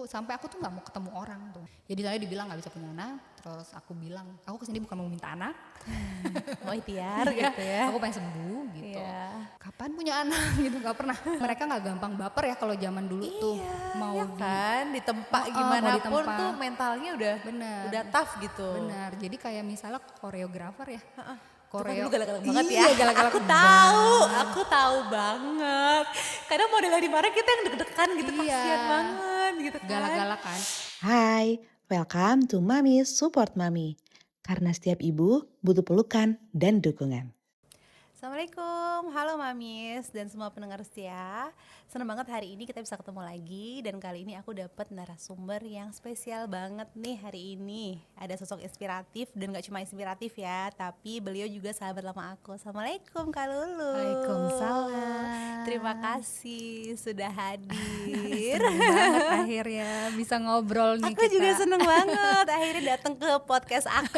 sampai aku tuh nggak mau ketemu orang tuh. Jadi soalnya dibilang nggak bisa punya anak, terus aku bilang aku kesini bukan mau minta anak, Mau ikhtiar gitu ya. aku pengen sembuh gitu. Iya. Kapan punya anak gitu, nggak pernah. Mereka nggak gampang baper ya kalau zaman dulu tuh mau ya kan ditempa mau gimana pun ditempa. tuh mentalnya udah tough gitu. Benar. Jadi kayak misalnya koreografer ya. Itu kan dulu galak-galak banget ya. Iya, galak-galak Aku tahu banget. Kadang modelnya di mana kita yang deg-degan gitu, Iya. kasihan banget gitu kan. Galak-galak kan. Hai, welcome to Mami Support Mami. Karena setiap ibu butuh pelukan dan dukungan. Assalamualaikum, halo Mamis dan semua pendengar setia. Senang banget hari ini kita bisa ketemu lagi. Dan kali ini aku dapat narasumber yang spesial banget nih hari ini. Ada sosok inspiratif dan gak cuma inspiratif ya, tapi beliau juga sahabat lama aku. Assalamualaikum Kak Lulu. Waalaikumsalam. Terima kasih sudah hadir. Seneng banget akhirnya bisa ngobrol nih Aku kita. juga seneng banget akhirnya datang ke podcast aku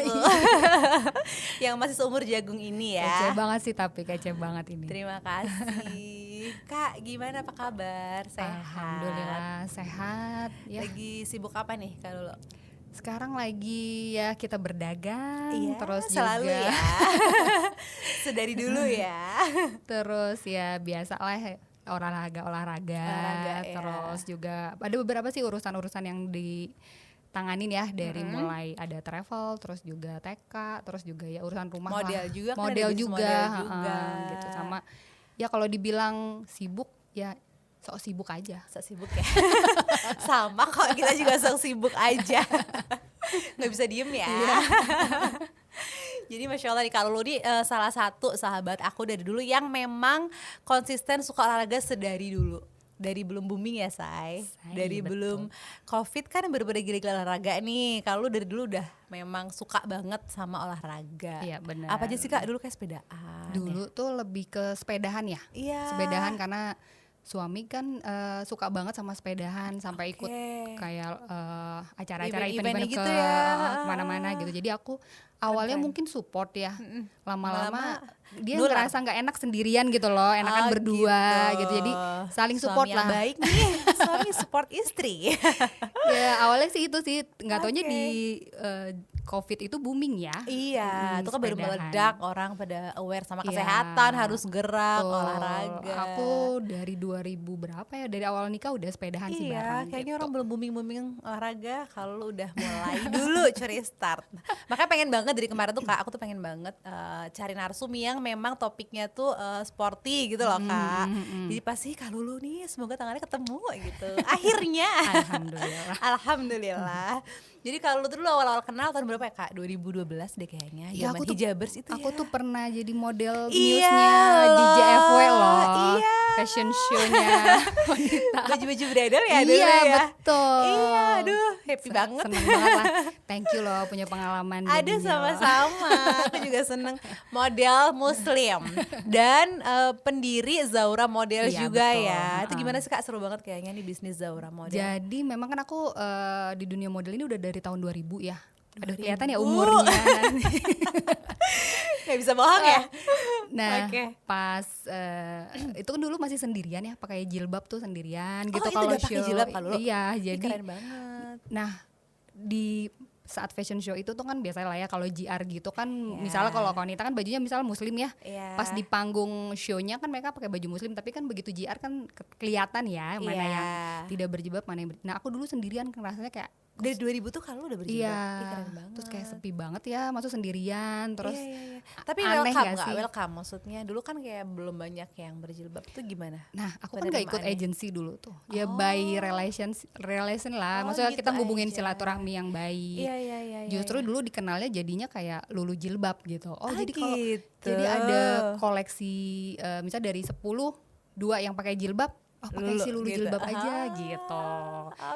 yang masih seumur jagung ini Kece ya. banget sih, tapi kece banget ini. Terima kasih. Kak, gimana apa kabar? Sehat? Alhamdulillah sehat ya. Lagi sibuk apa nih Kak Lulu? Sekarang lagi ya kita berdagang, terus selalu juga ya. Sedari dulu ya. terus ya biasalah olahraga, Olahraga, ya. terus juga ada beberapa sih urusan-urusan yang ditanganin ya, dari mulai ada travel, terus juga TK, terus juga ya urusan rumah Model lah. juga kan, ada model bisnis juga, model juga. gitu. Sama ya kalau dibilang sibuk ya sok sibuk aja. Sok sibuk ya. Sama kok, kita juga sok sibuk aja. Nggak bisa diem ya. Jadi Masya Allah nih, Kak Lulu ini salah satu sahabat aku dari dulu yang memang konsisten suka olahraga sedari dulu. Dari belum booming ya Say. Dari betul. belum Covid kan bener-bener gila-gila olahraga nih. Kalau lu dari dulu udah memang suka banget sama olahraga. Iya, benar. Apa aja sih Kak dulu kayak sepedaan? Dulu tuh lebih ke sepedahan ya. Iya. Sepedahan karena suami kan suka banget sama sepedahan, sampai ikut kayak acara-acara Event-event event-event gitu ke ya. kemana-mana gitu. Jadi aku awalnya Keren. mungkin support ya. Lama-lama dia nular. ngerasa nggak enak sendirian gitu loh, enakan Oh, berdua gitu. Jadi saling support Suami yang lah. baik nih. Suami support istri. Ya awalnya sih itu sih, nggak taunya Oke. di COVID itu booming ya. Iya, itu kan baru sepedahan. meledak, orang pada aware sama Iya, kesehatan, harus gerak, Betul. olahraga. Aku dari 2000 berapa ya, dari awal nikah udah sepedahan sih Iya, bareng kayaknya gitu. orang belum booming olahraga kalau lu udah mulai dulu cari start. Makanya pengen banget dari kemarin tuh Kak, aku tuh pengen banget cari narsum yang memang topiknya tuh sporty gitu loh Kak. Jadi pasti Kak Lulu nih semoga tangannya ketemu gitu. Akhirnya. Alhamdulillah. Alhamdulillah. Jadi kalau lu tuh dulu awal-awal kenal tahun berapa ya Kak? 2012 deh kayaknya. Ya, Zaman hijabers itu aku ya. tuh pernah jadi model Iya newsnya loh, di JFW loh. iya. Fashion show-nya wanita. Baju-baju bridal ya dulu Iya, ya. betul. Iya, aduh happy banget. Seneng banget lah. Thank you loh punya pengalaman Ada jadinya. sama-sama, aku juga seneng. Model muslim dan pendiri Zaura Model Iya, juga betul. ya. Itu gimana sih Kak, seru banget kayaknya nih bisnis Zaura Model. Jadi memang kan aku di dunia model ini udah dari tahun 2000 ya. Aduh 2000. kelihatan ya umurnya. Gak bisa bohong ya. Nah, Oke. pas itu kan dulu masih sendirian ya, pakai jilbab tuh sendirian gitu itu kalau udah pakai show. jilbab kalau? Iya, Ih, jadi keren banget. nah di saat fashion show itu tuh kan biasanya lah ya kalau GR gitu kan, Iya. misalnya kalau wanita kan bajunya misalnya muslim ya. Iya. Pas di panggung show-nya kan mereka pakai baju muslim, tapi kan begitu GR kan kelihatan ya mana Iya. yang tidak berjilbab, mana yang nah aku dulu sendirian kan rasanya kayak Dari 2000 tuh kalau udah berjilbab. iya, Ih, keren banget. terus kayak sepi banget ya, masuk sendirian, terus iya. Tapi aneh welcome gak nggak? sih? Welcome maksudnya. Dulu kan kayak belum banyak yang berjilbab tuh gimana? nah aku kan gak ikut Penerimaannya. agency dulu tuh, ya by relation lah, Oh, maksudnya gitu kita ngubungin aja. silaturahmi yang baik. Iya. Justru dulu dikenalnya jadinya kayak Lulu jilbab gitu. Oh jadi kalau gitu. jadi ada koleksi misalnya dari 10 2 yang pakai jilbab, oh pakai Lulu si Lulu gitu. jilbab aja Ah, gitu.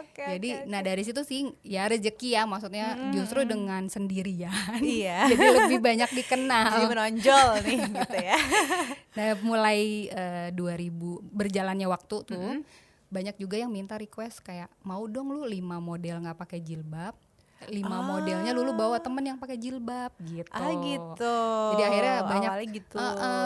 Oke. Jadi nah dari situ sih ya rezeki ya, maksudnya justru dengan sendirian. Iya. Jadi lebih banyak Jadi dikenal. menonjol nih gitu ya. Nah mulai 2000 berjalannya waktu tuh banyak juga yang minta request kayak mau dong lu 5 model nggak pakai jilbab. 5 modelnya dulu bawa temen yang pakai jilbab gitu. Gitu. Jadi akhirnya banyak awalnya gitu.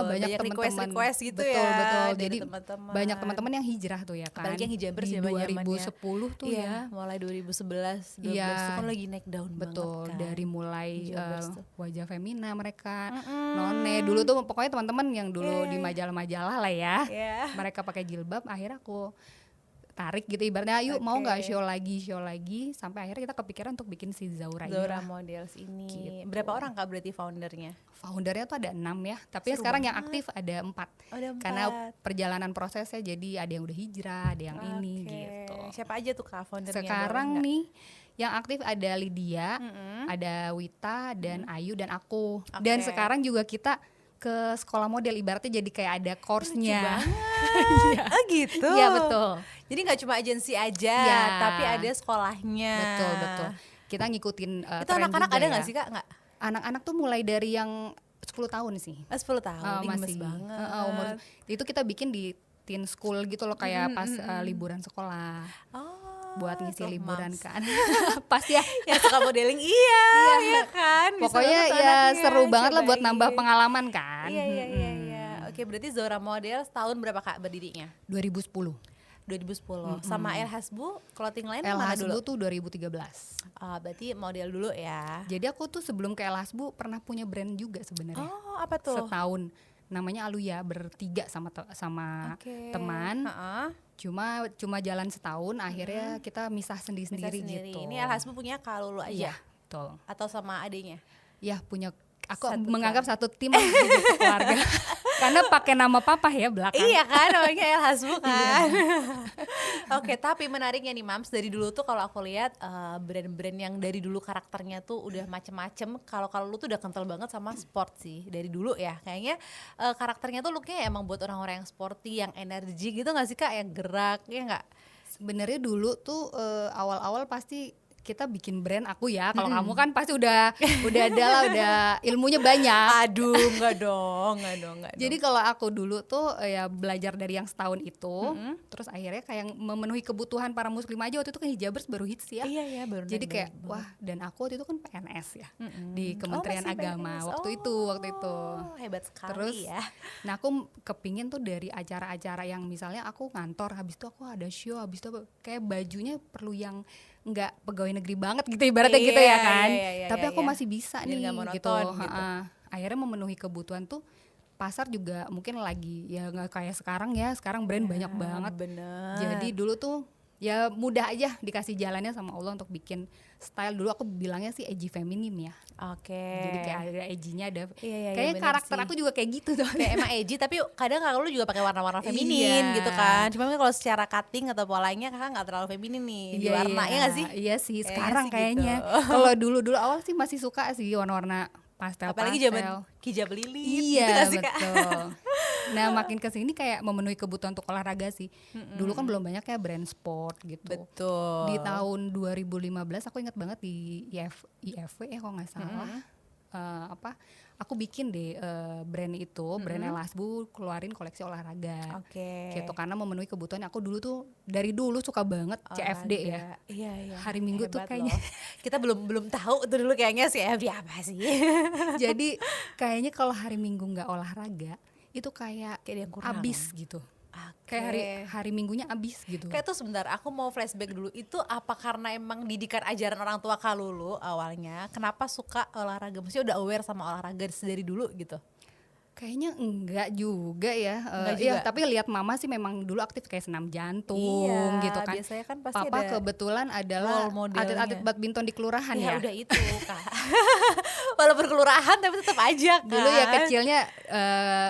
banyak teman-teman request gitu betul, ya. betul. dari Jadi teman-teman. banyak teman-teman yang hijrah tuh ya kan. Apalagi yang hijabers di zaman-zamannya. 2010 tuh Iya, ya. mulai 2011, 12 Iya, itu kan lagi naik daun betul, banget kan. dari mulai Hijabers tuh. wajah femina mereka, none dulu tuh pokoknya teman-teman yang dulu di majalah-majalah lah ya. Iya. Mereka pakai jilbab, akhirnya aku tarik gitu ibaratnya, yuk mau nggak show lagi, sampai akhirnya kita kepikiran untuk bikin si Zaura ini Zora lah. Models ini. Gitu. Berapa orang Kak berarti foundernya? Foundernya tuh ada 6 ya, tapi Seru sekarang yang banget. aktif ada 4. Oh, ada 4. Karena perjalanan prosesnya jadi ada yang udah hijrah, ada yang ini Oke. gitu. Siapa aja tuh Kak foundernya? Sekarang boleh nggak? nih yang aktif ada Lydia, ada Wita dan Ayu dan aku. Dan Oke. sekarang juga kita ke sekolah model, ibaratnya jadi kayak ada course-nya. Oh gitu. Iya betul. Jadi nggak cuma agensi aja, Iya. tapi ada sekolahnya. Betul. Kita ngikutin Itu tren anak-anak juga ada ya. nggak sih Kak? Nggak? Anak-anak tuh mulai dari yang 10 tahun sih. 10 tahun. Ih, gemes Masih banget. umur itu kita bikin di teen school gitu loh, kayak pas liburan sekolah Oh, buat ngisi tuh, liburan moms. kan. Pas ya. Yang suka modeling iya kan. Bisa Pokoknya banget tuh ya anaknya, seru banget lah buat nambah cobain. pengalaman kan. Iya. Oke, berarti Zora Models tahun berapa Kak berdirinya? 2010. 2010. Sama El Hasbu clothing line El mana Hasbu dulu? tuh 2013. Berarti model dulu ya. Jadi aku tuh sebelum ke El Hasbu pernah punya brand juga sebenarnya. Oh, apa tuh? Setahun. Namanya Aluya, bertiga sama Oke. teman. Heeh. Cuma jalan setahun, akhirnya kita misah Bisa sendiri-sendiri sendiri. gitu. Ini El Hasbu punya Kak Lulu aja? Iya, betul. Atau sama adiknya? Ya punya, aku Satu menganggap satu tim lah gitu, keluarga. Karena pakai nama papa ya belakang. Iya kan, namanya El Hasbu kan. Oke, tapi menariknya nih Mams, dari dulu tuh kalau aku lihat brand-brand yang dari dulu karakternya tuh udah macem-macem. Kalau lu tuh udah kental banget sama sport sih dari dulu ya. Kayaknya karakternya tuh looknya emang buat orang-orang yang sporty, yang energi gitu gak sih Kak, yang gerak, ya nggak? Sebenarnya dulu tuh awal-awal pasti kita bikin brand, aku ya. Kalau kamu kan pasti udah ada lah, udah ilmunya banyak. Aduh, enggak dong. Jadi kalau aku dulu tuh ya belajar dari yang setahun itu, terus akhirnya kayak memenuhi kebutuhan para muslim aja. Waktu itu kan hijabers baru hits ya. Iya baru. Jadi kayak wah, dan aku waktu itu kan PNS ya di Kementerian masih Agama PNS. waktu itu. Hebat sekali Terus, ya. nah aku kepingin tuh dari acara-acara yang misalnya aku ngantor, habis itu aku ada show, habis itu kayak bajunya perlu yang nggak pegawai negeri banget gitu ibaratnya gitu ya kan. Iya, Tapi aku iya. masih bisa Biar nih nggak monoton gitu. gitu. Akhirnya memenuhi kebutuhan tuh. Pasar juga mungkin lagi ya nggak kayak sekarang ya. Sekarang brand banyak banget. Bener. Jadi dulu tuh ya mudah aja dikasih jalannya sama Allah untuk bikin style. Dulu aku bilangnya sih edgy feminim ya. Oke. Jadi kayak ada edgy-nya, ada Iya, kayaknya bener karakter sih. aku juga kayak gitu tuh. Kayak emang edgy, tapi kadang kakak lu juga pakai warna-warna feminin Iya. gitu kan. Cuma kalau secara cutting atau polanya kakak nggak terlalu feminin nih di warna, ya nggak sih? Iya sih, Kayaknya sekarang sih kayaknya. gitu. Kalau dulu awal sih masih suka sih warna-warna pastel. Apalagi zaman hijab lilit gitu Iya nggak sih Kak? betul. Nah makin kesini kayak memenuhi kebutuhan untuk olahraga sih. Dulu kan belum banyak ya brand sport gitu. Betul. Di tahun 2015 aku ingat banget di IFW ya kalau nggak salah. Aku bikin deh brand itu, brand El Hasbu keluarin koleksi olahraga. Oke. Gitu karena memenuhi kebutuhan. Aku dulu tuh dari dulu suka banget CFD ya. Iya. Hari Minggu tuh Hebat kayaknya. loh. Kita belum tahu tuh dulu kayaknya CFD apa sih. Jadi kayaknya kalau hari Minggu nggak olahraga itu kayak Kayak ada yang kurang. abis gitu. Oke. Kayak hari Minggunya abis gitu. Kayak tuh sebentar, aku mau flashback dulu. Itu apa karena emang didikan ajaran orang tua Kak Lulu awalnya? Kenapa suka olahraga? Maksudnya udah aware sama olahraga dari dulu gitu? Kayaknya enggak juga ya. Enggak Iya, juga. tapi lihat mama sih memang dulu aktif kayak senam jantung Iya, gitu kan. biasanya kan pasti Papa ada kebetulan adalah role modelnya. atlet-atlet badminton di kelurahan Ya ya. udah itu Kak. Walaupun kelurahan tapi tetap aja kan. Dulu ya kecilnya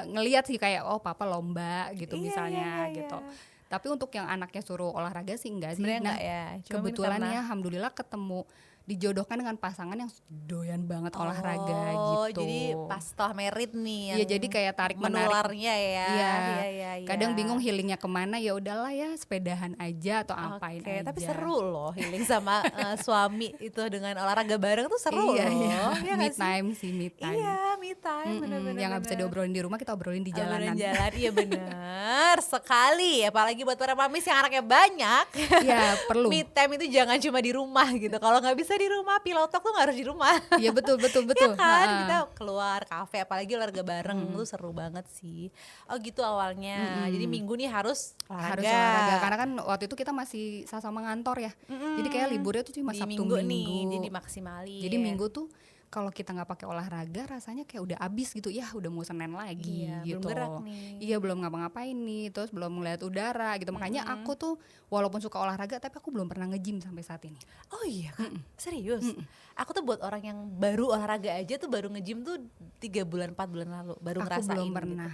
ngelihat sih kayak oh papa lomba gitu Iya, misalnya iya. gitu. Tapi untuk yang anaknya suruh olahraga sih enggak sih. Sebenarnya Nah, enggak ya. Cuma mungkin kebetulan karena- ya alhamdulillah ketemu dijodohkan dengan pasangan yang doyan banget olahraga Oh, gitu. jadi pas setelah merit nih Iya, jadi kayak tarik menarik. menularnya ya. Iya. Iya. Kadang bingung healingnya kemana, ya udahlah ya sepedahan aja atau apain Oke, aja. tapi seru loh healing sama suami itu dengan olahraga bareng tuh seru Iya, loh. iya. Iya nggak Me sih? time sih, me time. Iya, me me time, bener-bener. Yang nggak bisa diobrolin di rumah kita obrolin di jalanan. Jalan, iya bener sekali. Apalagi buat para mamis yang anaknya banyak. Iya perlu. Me time itu jangan cuma di rumah gitu. Kalau nggak bisa di rumah, pillow talk tuh nggak harus di rumah. Iya betul. Ya kan, Ha-ha. kita keluar kafe, apalagi olahraga bareng tuh seru banget sih. Oh gitu awalnya. Jadi minggu nih harus Harus olahraga. olahraga karena kan waktu itu kita masih sama-sama ngantor ya. Jadi kayak liburnya tuh cuma di Sabtu minggu Minggu. nih, jadi maksimalin. Jadi Minggu tuh kalau kita nggak pakai olahraga rasanya kayak udah abis gitu ya, udah mau Senin lagi Iya, gitu. belum gerak nih. Iya belum ngapa-ngapain nih, terus belum melihat udara gitu. Makanya aku tuh walaupun suka olahraga tapi aku belum pernah nge-gym sampai saat ini. Oh iya Kak, serius? Aku tuh buat orang yang baru olahraga aja tuh baru nge-gym tuh 3 bulan 4 bulan lalu baru Aku ngerasain belum gitu. pernah.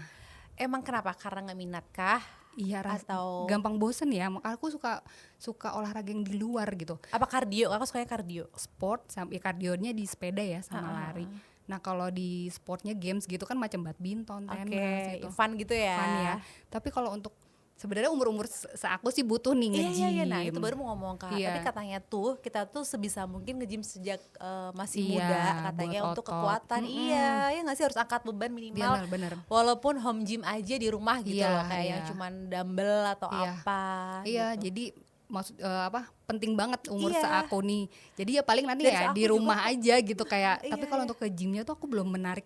Emang kenapa? Karena nggak minat kah? Iya Atau- gampang bosen ya. Aku suka olahraga yang di luar gitu. Apa kardio? Aku sukanya kardio. Sport sampai kardionya di sepeda ya sama lari. Nah kalau di sportnya games gitu kan macam badminton, tenis Oke, gitu. fun gitu ya. Fun ya. Tapi kalau untuk sebenarnya umur seaku sih butuh nih nge-gym. Iya, nah itu baru mau ngomong Kak. Iya. Tapi katanya tuh kita tuh sebisa mungkin nge-gym sejak masih Iya, muda katanya buat untuk otot. kekuatan. Iya, ya nggak sih harus angkat beban minimal. Bener. Walaupun home gym aja di rumah gitu Iya, loh, kayak yang iya. cuman dumbbell atau Iya. apa. Iya, gitu. jadi maksud penting banget umur Iya. seaku nih. Jadi ya paling nanti Dari ya seaku di juga rumah aja gitu kayak. Iya, Tapi kalau iya. untuk ke gymnya tuh aku belum menarik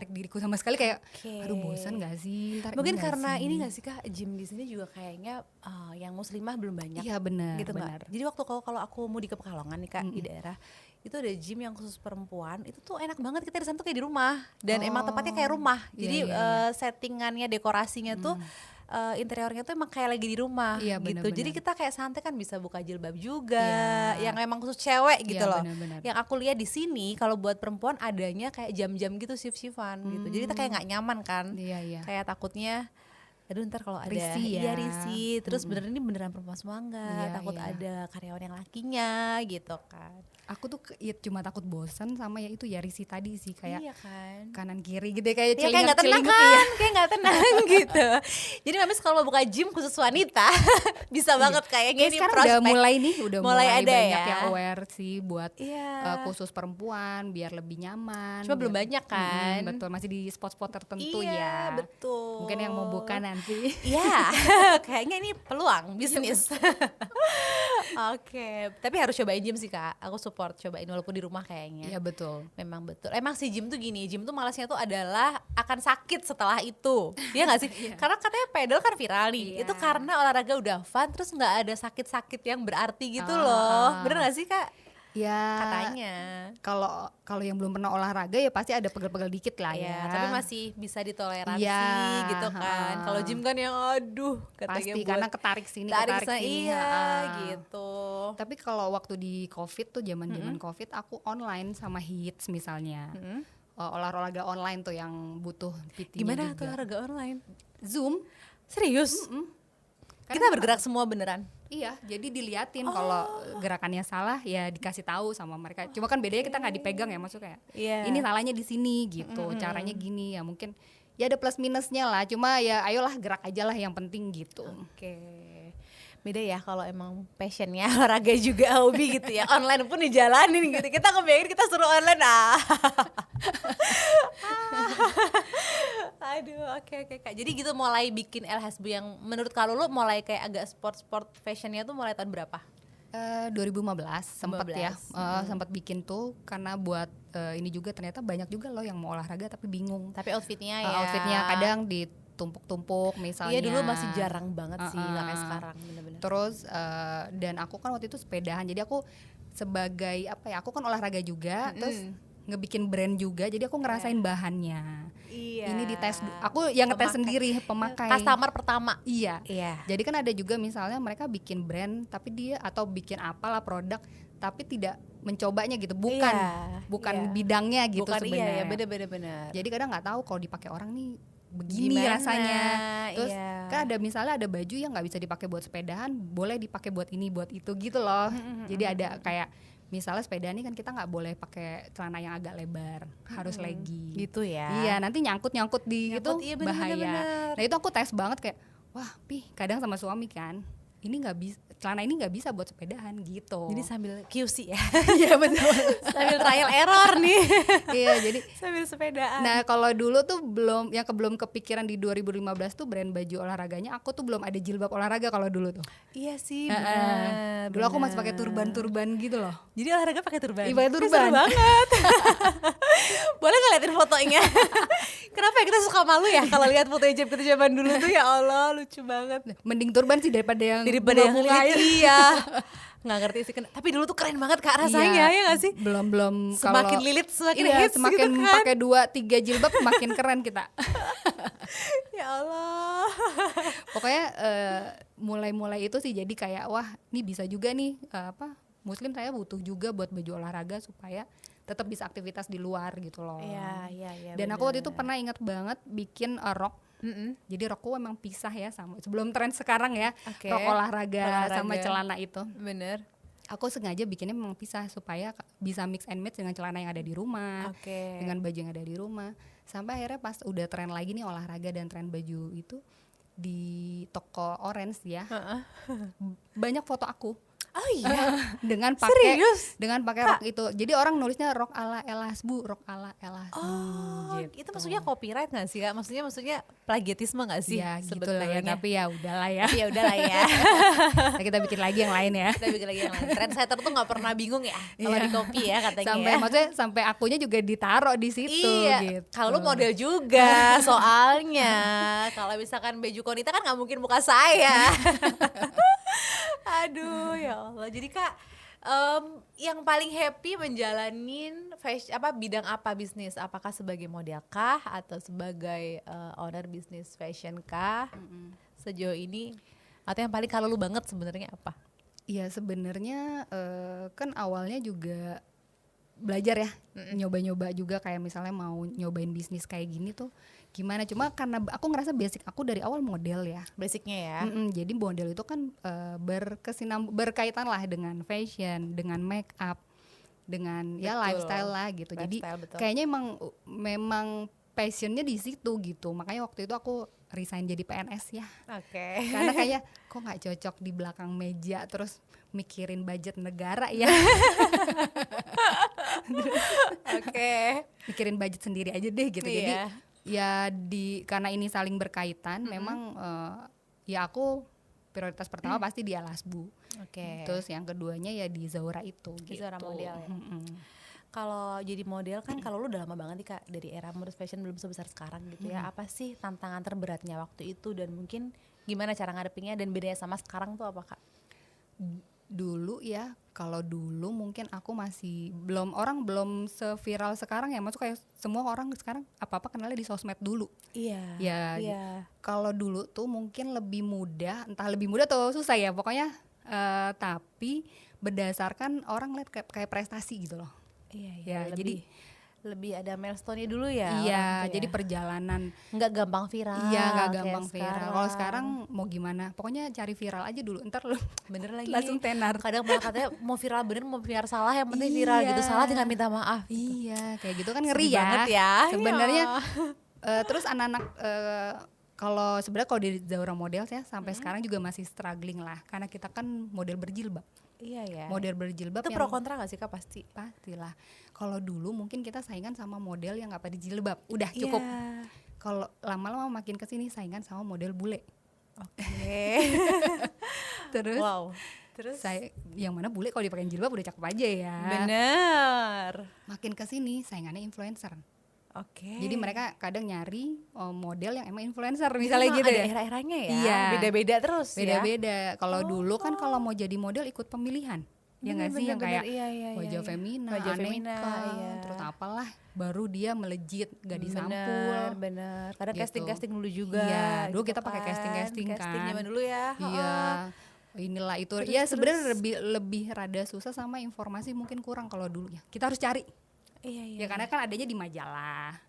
diriku sama sekali kayak Oke. aduh bosan gak sih? Ntar Mungkin nggak karena sih? ini gak sih Kak, gym di sini juga kayaknya yang muslimah belum banyak. Iya benar. Gitu nggak? benar. Jadi waktu kalau aku mau di Pekalongan nih Kak di daerah itu ada gym yang khusus perempuan, itu tuh enak banget, kita di sana tuh kayak di rumah dan emang tempatnya kayak rumah. Iya, Jadi iya, iya. settingannya, dekorasinya tuh interiornya tuh emang kayak lagi di rumah Iya, gitu. benar-benar. Jadi kita kayak santai kan bisa buka jilbab juga, Iya. yang emang khusus cewek gitu Iya, loh. benar-benar. Yang aku lihat di sini kalau buat perempuan adanya kayak jam-jam gitu shift-shiftan gitu. Jadi kita kayak nggak nyaman kan. Iya. Kayak takutnya aduh ntar kalau ada Risih ya. iya risih terus beneran ini beneran perempuan semua enggak, Iya, takut iya. ada karyawan yang lakinya gitu kan. Aku tuh ya cuma takut bosan sama ya itu ya risih tadi sih kayak Iya kan, kanan kiri gitu ya, kayak ya kayak nggak tenang celingak, kan, iya. kayak nggak tenang gitu. Jadi Mamis kalau buka gym khusus wanita bisa banget kayaknya Kayak ini sekarang prospek. udah mulai nih, udah mulai ada banyak ya. yang aware sih buat Iya. khusus perempuan biar lebih nyaman. Cuma belum biar- banyak kan. Betul, masih di spot-spot tertentu Iya, ya. betul. Mungkin yang mau buka nanti. Iya, kayaknya ini peluang bisnis. Oke, tapi harus cobain gym sih Kak. Aku support cobain walaupun di rumah kayaknya. Iya betul. Memang betul. Emang sih gym tuh gini, gym tuh malasnya tuh adalah akan sakit setelah itu. Iya gak sih? Karena katanya pedal kan viral nih. Iya. Itu karena olahraga udah fun terus nggak ada sakit-sakit yang berarti gitu Ah, loh. ah. Bener gak sih Kak? Ya Katanya. kalau yang belum pernah olahraga ya pasti ada pegel-pegel dikit lah Iya, ya. tapi masih bisa ditoleransi Iya, gitu kan. ha. Kalau gym kan yang aduh katanya Pasti buat karena ketarik sini, tarik ketarik sana, sini. iya ha. gitu. Tapi kalau waktu di COVID tuh zaman-zaman COVID aku online sama Hits misalnya. Olahraga online tuh yang butuh PT-nya Gimana juga. tuh olahraga online? Zoom. Serius? Kan Kita bergerak semua beneran? Iya, jadi diliatin kalau gerakannya salah ya dikasih tahu sama mereka. Cuma kan bedanya kita nggak dipegang ya, maksudnya kayak Iya. ini salahnya di sini gitu, caranya gini ya mungkin ya ada plus minusnya lah. Cuma ya ayolah gerak aja lah yang penting gitu. Oke, beda ya kalau emang passionnya olahraga juga hobi gitu ya. Online pun dijalanin gitu. Kita ngebayangin kita suruh online Aduh, oke Kak. Jadi gitu mulai bikin LHSB yang menurut kalau lu mulai kayak agak sport fashionnya tuh mulai tahun berapa? 2015 sempat ya, 2015. sempat bikin tuh karena buat ini juga ternyata banyak juga loh yang mau olahraga tapi bingung. Tapi outfitnya ya. Outfitnya kadang ditumpuk-tumpuk misalnya. Iya dulu masih jarang banget sih, nggak kayak sekarang bener-bener. Terus dan aku kan waktu itu sepedahan, jadi aku sebagai apa ya, aku kan olahraga juga, terus ngebikin brand juga, jadi aku ngerasain bahannya. Iya. Ini dites, aku yang ngetes Pemakai. sendiri pemakai. Customer pertama. Iya. Iya. Jadi kan ada juga misalnya mereka bikin brand tapi dia atau bikin apalah produk tapi tidak mencobanya gitu, bukan Iya. bidangnya gitu Bukan sebenarnya. iya bener-bener. Jadi kadang nggak tahu kalau dipakai orang nih begini Gimana? rasanya. Terus Iya. kan ada misalnya ada baju yang nggak bisa dipakai buat sepedahan, boleh dipakai buat ini buat itu gitu loh. Jadi ada kayak misalnya sepeda ini kan kita nggak boleh pakai celana yang agak lebar, harus legging. Gitu ya. Iya, nanti nyangkut di Nyangkut, itu iya, bener, bahaya. bener. Nah itu aku tes banget kayak, wah, kadang sama suami kan, ini nggak bisa. celana ini nggak bisa buat sepedahan gitu. Jadi sambil QC ya. Iya betul. Sambil trial error nih. Iya jadi. Sambil sepedaan. Nah kalau dulu tuh belum kepikiran di 2015 tuh brand baju olahraganya, aku tuh belum ada jilbab olahraga kalau dulu tuh. Iya sih benar. Dulu aku masih pakai turban gitu loh. Jadi olahraga pakai turban. Iya, pakai turban. Seru banget. Boleh nggak liatin fotonya? Kenapa ya kita suka malu ya kalau lihat foto hijab kita zaman dulu tuh, ya Allah lucu banget. Mending turban sih daripada yang Bunga-bunga iya. Nggak ngerti sih, tapi dulu tuh keren banget Kak rasanya, ya nggak sih? Belum Semakin kalau, lilit semakin iya, hits semakin gitu kan. pakai 2-3 jilbab makin keren kita. Ya Allah. Pokoknya mulai itu sih jadi kayak wah ini bisa juga nih muslim saya butuh juga buat baju olahraga supaya tetap bisa aktivitas di luar gitu loh. Iya. Dan aku waktu itu pernah ingat banget bikin rok. Jadi rokku emang pisah ya sama sebelum tren sekarang ya. Oke. Rok olahraga sama celana itu. Bener. Aku sengaja bikinnya memang pisah supaya bisa mix and match dengan celana yang ada di rumah, dengan baju yang ada di rumah. Sampai akhirnya pas udah tren lagi nih olahraga dan tren baju itu di toko Orange ya, banyak foto aku. Oh iya. dengan pakai Serius? dengan pakai rok itu. Jadi orang nulisnya rok ala Elasbu, rok ala Elasbu. Oh, gitu. itu maksudnya copyright nggak sih Kak? Maksudnya plagiatisme nggak sih? Ya gitulah ya, tapi ya udahlah ya. Ya udahlah ya. Nah, kita bikin lagi yang lain ya. Kita bikin lagi yang lain. Trendsetter tuh nggak pernah bingung ya kalau di copy ya katanya. Sampai maksudnya sampai akunya juga ditaruh di situ. Iya. Gitu. Kalau lu model juga soalnya. Kalau misalkan baju Konita kan nggak mungkin muka saya. Aduh ya Allah. Jadi Kak, yang paling happy menjalanin bidang apa bisnis? Apakah sebagai model kah atau sebagai owner bisnis fashion kah? Sejauh ini atau yang paling kalau lu banget sebenarnya apa? Iya sebenarnya kan awalnya juga belajar ya, nyoba-nyoba juga kayak misalnya mau nyobain bisnis kayak gini tuh gimana. Cuma karena aku ngerasa basic aku dari awal model ya. Basicnya ya. Jadi model itu kan berkaitan lah dengan fashion, dengan make up, dengan ya lifestyle lah gitu. Jadi kayaknya memang passionnya di situ gitu. Makanya waktu itu aku resign jadi PNS ya. Karena kayak kok nggak cocok di belakang meja terus mikirin budget negara ya. Mikirin budget sendiri aja deh gitu. Jadi ya karena ini saling berkaitan, memang ya aku prioritas pertama pasti di Alasbu. Terus yang keduanya ya di Zaura itu di gitu. Zaura model ya. Kalau jadi model kan kalau lu udah lama banget nih Kak, dari era model fashion belum sebesar sekarang gitu ya. Apa sih tantangan terberatnya waktu itu dan mungkin gimana cara ngadepinnya dan bedanya sama sekarang tuh apa Kak? Dulu ya, kalau dulu mungkin aku masih belum seviral sekarang ya. Maksudnya kayak semua orang sekarang apa-apa kenalnya di sosmed dulu. Iya. Kalau dulu tuh mungkin lebih mudah, entah lebih mudah atau susah ya pokoknya, tapi berdasarkan orang lihat kayak prestasi gitu loh. Iya, jadi lebih ada milestone-nya dulu ya. Iya, jadi perjalanan nggak gampang viral. Iya, nggak gampang viral. Kalau sekarang mau gimana? Pokoknya cari viral aja dulu. Ntar lu bener lagi langsung tenar. Kadang malah katanya mau viral bener, mau viral salah, yang penting viral gitu. Salah tinggal minta maaf. Iya, kayak gitu kan ngeri sedih ya. Banget ya. Sebenarnya terus anak-anak kalau sebenarnya kalau di Zaura Model ya sampai sekarang juga masih struggling lah, karena kita kan model berjilbab. Iya ya. Model berjilbab itu pro kontra gak sih Kak? Pastilah. Kalau dulu mungkin kita saingan sama model yang gak pakai jilbab, udah cukup. Kalau lama-lama makin kesini saingan sama model bule. Terus yang mana bule kalau dipakai jilbab udah cakep aja ya. Bener. Makin kesini saingannya influencer. Jadi mereka kadang nyari model yang emang influencer misalnya gitu ada ya. era-eranya ya. Iya. Beda-beda terus. Beda-beda. Kalau dulu kan kalau mau jadi model ikut pemilihan. Ya nggak sih, yang kayak wajah femina, aneka, terus apalah, baru dia melejit, gak disampul. Bener. Kadang gitu. casting dulu juga. Iya, dulu kita pakai casting kan. Casting zaman dulu ya. Iya. Inilah itu. Ya sebenarnya lebih rada susah sama informasi mungkin kurang kalau dulu ya. Kita harus cari. Iya. Ya karena kan adanya di majalah.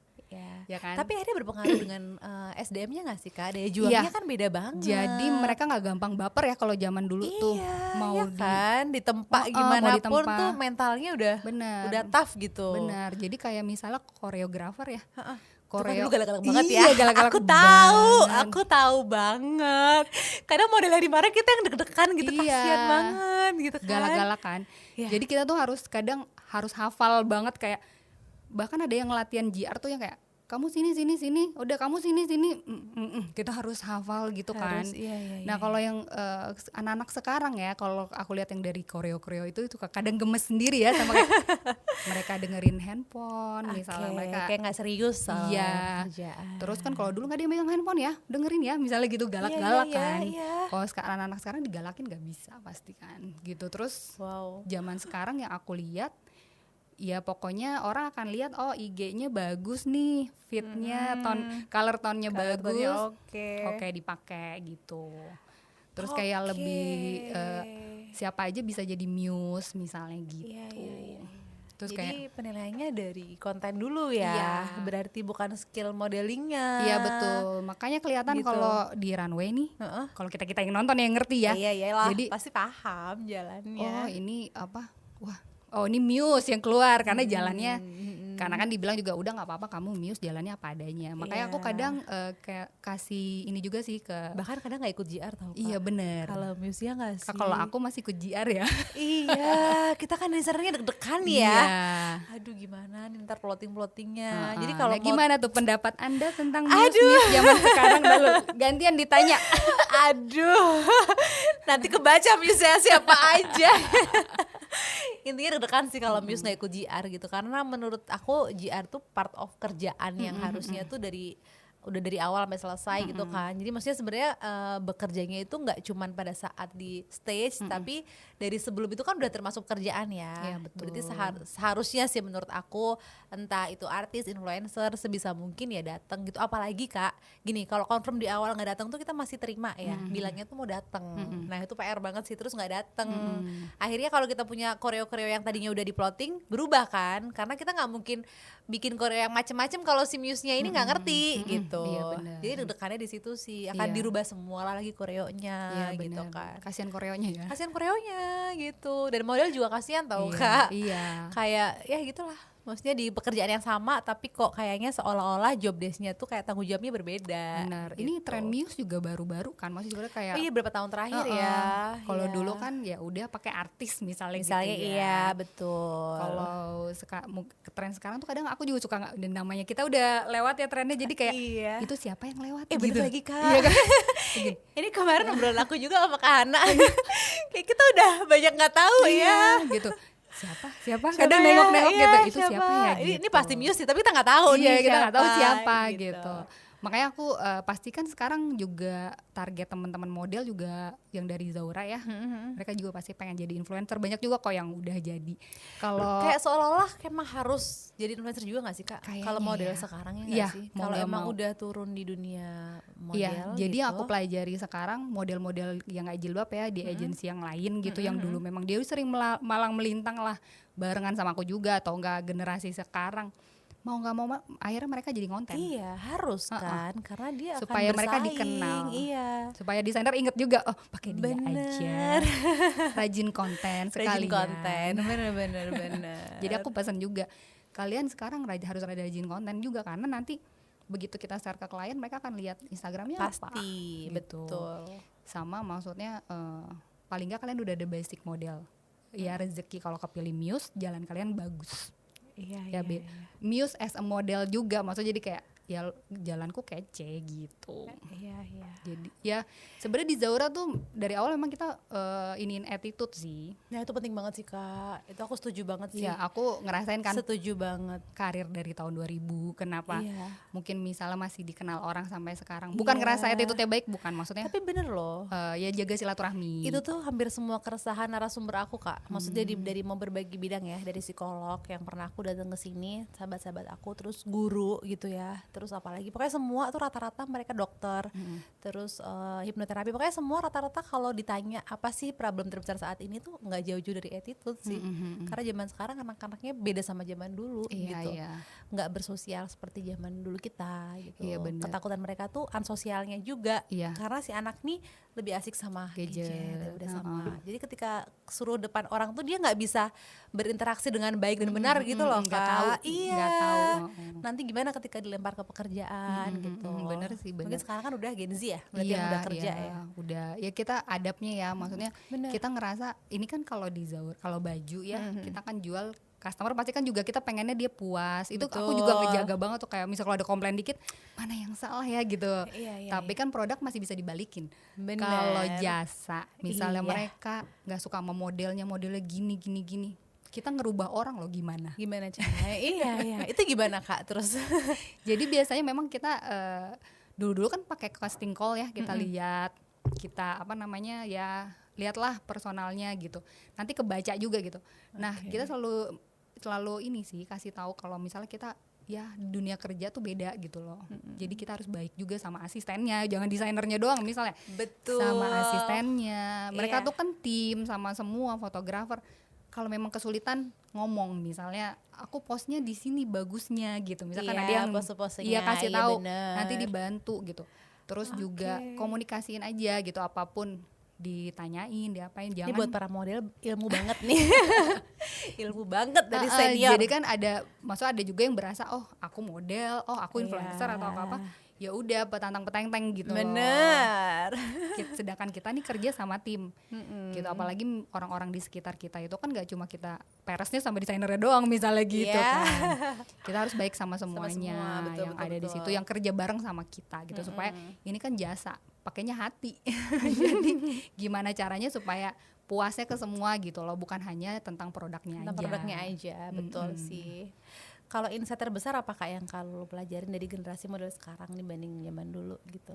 Ya kan? Tapi akhirnya berpengaruh dengan SDM-nya nggak sih Kak? Daya juangnya kan beda banget. Jadi mereka nggak gampang baper ya kalau zaman dulu tuh. Mau ditempa gimana pun tuh mentalnya udah tough gitu. Benar. Jadi kayak misalnya koreografer ya. koreo. Itu kan galak-galak banget ya. Iya, galak-galak Aku tahu banget. Kadang model yang dimarahin kita yang deg-degan gitu, kasihan banget gitu kan. Galak-galak kan. Jadi kita tuh kadang harus hafal banget, kayak bahkan ada yang latihan GR tuh yang kayak kamu sini, udah kamu sini, kita harus hafal gitu kan. Nah kalau yang anak-anak sekarang ya, kalau aku lihat yang dari koreo itu kadang gemes sendiri ya, sama kayak mereka dengerin handphone, misalnya mereka kayak nggak serius iya kerjaan. Terus kan kalau dulu nggak ada yang megang handphone ya, dengerin ya, misalnya gitu, galak-galak kan. Kalau sekarang anak-anak sekarang digalakin nggak bisa pasti kan gitu. Terus zaman sekarang yang aku lihat, ya pokoknya orang akan lihat, oh IG-nya bagus nih, fitnya, color tone-nya bagus, oke dipakai gitu. Terus kayak lebih siapa aja bisa jadi muse misalnya gitu. Terus jadi penilaiannya dari konten dulu ya, berarti bukan skill modelingnya. Iya betul, makanya kelihatan gitu. Kalau di runway nih, kalau kita yang nonton yang ngerti ya, jadi pasti paham jalannya. Oh ini apa? Wah. Oh ini Muse yang keluar karena jalannya, karena kan dibilang juga udah nggak apa-apa kamu Muse jalannya apa adanya. Makanya aku kadang kayak kasih ini juga sih ke, bahkan kadang nggak ikut GR tau Kak. Iya bener. Kalau Muse ya nggak sih? Kalau aku masih ikut GR ya. Iya, kita kan dasarnya deg-degan ya. Aduh gimana nih ntar plottingnya. Jadi kalau gimana tuh pendapat Anda tentang Muse zaman sekarang? Lalu gantian ditanya. Aduh, nanti kebaca Muse siapa aja. Intinya deg-degan sih kalau Muse nggak ikut GR gitu, karena menurut aku GR tuh part of kerjaan yang harusnya tuh udah dari awal sampai selesai gitu kan. Jadi maksudnya sebenarnya bekerjanya itu nggak cuman pada saat di stage, tapi dari sebelum itu kan udah termasuk kerjaan ya. Iya, betul. Berarti seharusnya sih menurut aku, entah itu artis, influencer, sebisa mungkin ya datang gitu. Apalagi Kak, gini, kalau confirm di awal nggak datang tuh kita masih terima ya, bilangnya tuh mau datang. Nah itu PR banget sih, terus nggak datang. Akhirnya kalau kita punya koreo yang tadinya udah di plotting, berubah kan, karena kita nggak mungkin bikin koreo yang macem-macem kalau si Muse-nya ini nggak ngerti gitu. Iya, jadi deg-degannya di situ sih, akan dirubah semua lah lagi koreonya gitu kan. Kasihan koreonya ya. Kasihan koreonya gitu, dan model juga kasihan tau Kak. Kayak ya gitulah. Maksudnya di pekerjaan yang sama tapi kok kayaknya seolah-olah job desk-nya tuh kayak tanggung jawabnya berbeda. Benar. Gitu. Ini tren Muse juga baru-baru kan, masih juga kayak berapa tahun terakhir ya. Kalau dulu kan ya udah pakai artis misalnya gitu ya. Iya, betul. Kalau tren sekarang tuh kadang aku juga suka dan namanya kita udah lewat ya trennya, jadi kayak itu siapa yang lewat gitu. Bener lagi Kak. Iya kan? Ini kemarin obrolan aku juga sama Kak Hana. Kayak kita udah banyak nggak tahu ya gitu. Siapa kadang nengok-nengok gitu, itu siapa ya gitu. Ini pasti Muse sih, tapi kita nggak tahu kita nggak tahu siapa gitu. Makanya aku pastikan sekarang juga target teman-teman model juga yang dari Zaura ya, mereka juga pasti pengen jadi influencer. Banyak juga kok yang udah jadi. Kalau kayak seolah-olah emang harus jadi influencer juga nggak sih Kak? Kalau model sekarang ya nggak sih? Kalau emang udah turun di dunia model. Jadi yang aku pelajari sekarang model-model yang nggak jilbab ya di agensi yang lain gitu, yang dulu memang dia sering malang melintang lah barengan sama aku juga, atau enggak generasi sekarang. Mau nggak mau akhirnya mereka jadi konten. Iya harus kan, karena dia supaya akan mereka bersaing, dikenal. Iya. Supaya desainer inget juga, oh pakai dia aja. Rajin konten sekali. Rajin konten, bener. Jadi aku pesan juga, kalian sekarang harus rajin konten juga, karena nanti begitu kita share ke klien, mereka akan lihat Instagramnya pasti, apa. Gitu. Betul. Sama maksudnya paling nggak kalian udah ada basic model. Ya rezeki kalau kepilih Muse, jalan kalian bagus. Iya. Muse as a model juga, maksudnya jadi kayak ya jalanku kece gitu. Iya. Jadi ya sebenarnya di Zaura tuh dari awal memang kita iniin attitude sih. Nah itu penting banget sih Kak, itu aku setuju banget sih. Ya aku ngerasain kan. Setuju banget. Karir dari tahun 2000, kenapa mungkin misalnya masih dikenal orang sampai sekarang. Bukan ngerasa attitude-nya baik, bukan maksudnya. Tapi bener loh. Ya jaga silaturahmi. Itu tuh hampir semua keresahan narasumber aku Kak. Maksudnya dari mau berbagi bidang ya, dari psikolog yang pernah aku datang ke sini, sahabat-sahabat aku, terus guru gitu ya. Terus apalagi pokoknya semua tuh rata-rata mereka dokter, terus hipnoterapi, pokoknya semua rata-rata kalau ditanya apa sih problem terbesar saat ini tuh nggak jauh-jauh dari attitude sih. Karena zaman sekarang anak-anaknya beda sama zaman dulu gitu, nggak bersosial seperti zaman dulu kita gitu. Ketakutan mereka tuh ansosialnya juga, karena si anak nih lebih asik sama gadget, ya udah sama. Jadi ketika suruh depan orang tuh dia nggak bisa berinteraksi dengan baik dan benar gitu loh nggak tahu, Kak. Iya. nggak tahu. Nanti gimana ketika dilempar ke pekerjaan gitu. Bener sih, bener. Mungkin sekarang kan udah Gen Z ya, berarti Iya, yang udah kerja iya, ya. udah. Ya kita adapnya ya, maksudnya Bener. kita ngerasa ini kan kalau di Zaur, kalau baju ya kita kan jual customer pasti kan juga kita pengennya dia puas. Itu aku juga ngejaga banget tuh, kayak misal kalau ada komplain dikit mana yang salah ya gitu. Iya, Tapi kan produk masih bisa dibalikin. Bener. Kalau jasa misalnya Iya. mereka nggak suka sama modelnya gini, kita ngerubah orang loh gimana. Gimana caranya? Iya. Itu gimana Kak terus? Jadi biasanya memang kita dulu kan pakai casting call ya, kita lihat, kita apa namanya ya, lihatlah personalnya gitu. Nanti kebaca juga gitu. Nah, kita selalu ini sih kasih tahu kalau misalnya kita ya dunia kerja tuh beda gitu loh. Jadi kita harus baik juga sama asistennya, jangan desainernya doang misalnya. Betul. Sama asistennya. Mereka Iya. tuh kan tim sama semua fotografer. Kalau memang kesulitan ngomong, misalnya aku posnya di sini bagusnya gitu. Misalkan Iya, ada yang pose-posenya, iya kasih iya tahu, bener. nanti dibantu gitu. Terus juga komunikasiin aja gitu, apapun ditanyain, diapain, Ini jangan. buat para model ilmu banget nih. Ilmu banget dari senior. Jadi kan maksudnya ada juga yang berasa oh aku model, oh aku influencer Iya. atau apa. Ya udah petantang-petenteng gitu loh. Bener. Sedangkan kita nih kerja sama tim gitu, apalagi orang-orang di sekitar kita itu kan gak cuma kita peresnya sama desainernya doang misalnya gitu Iya. kan. Kita harus baik sama semuanya semua, betul, yang betul, ada di betul. situ, yang kerja bareng sama kita gitu, supaya ini kan jasa, pakainya hati. Jadi gimana caranya supaya puasnya ke semua gitu loh, bukan hanya tentang produknya Tentang aja. produknya aja, betul sih. Kalau insight terbesar apa Kak yang kalau pelajarin dari generasi model sekarang dibanding zaman dulu gitu?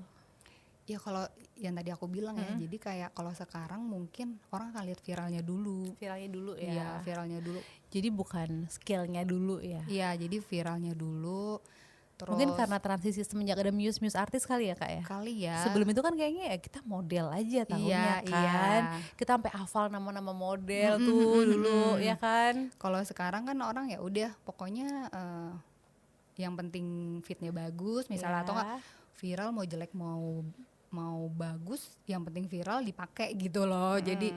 Ya kalau yang tadi aku bilang ya, jadi kayak kalau sekarang mungkin orang akan lihat viralnya dulu. Viralnya dulu ya. Iya, viralnya dulu. Jadi bukan skillnya dulu ya. Iya, jadi viralnya dulu. Terus Mungkin karena transisi semenjak ada muse artis kali ya Kak ya. kali ya. Sebelum itu kan kayaknya ya kita model aja tahunnya kan. Kita sampai hafal nama-nama model tuh dulu ya kan. Kalau sekarang kan orang ya udah pokoknya yang penting fitnya bagus misalnya, atau enggak viral mau jelek mau bagus, yang penting viral dipakai gitu loh. Jadi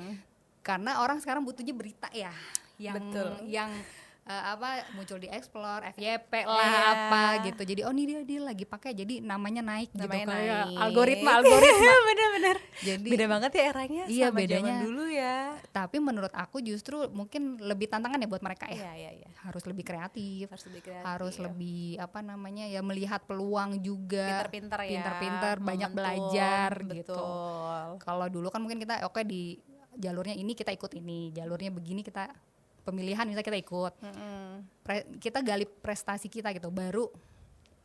karena orang sekarang butuhnya berita ya, yang Betul. yang muncul di Explore, FYP lah apa gitu. Jadi oh ini dia lagi pakai, jadi namanya naik gitu, kayak algoritma. Bener-bener. Jadi beda banget ya eranya iya, sama bedanya zaman dulu ya. Tapi menurut aku justru mungkin lebih tantangan ya buat mereka ya. Iya. Harus lebih kreatif, Harus lebih lebih apa namanya ya, melihat peluang juga, pintar-pintar ya. pintar-pintar, banyak Momentum, belajar gitu. betul. Kalau dulu kan mungkin kita oke di jalurnya ini kita ikut ini, jalurnya begini kita pemilihan misalnya kita ikut, kita gali prestasi kita gitu, baru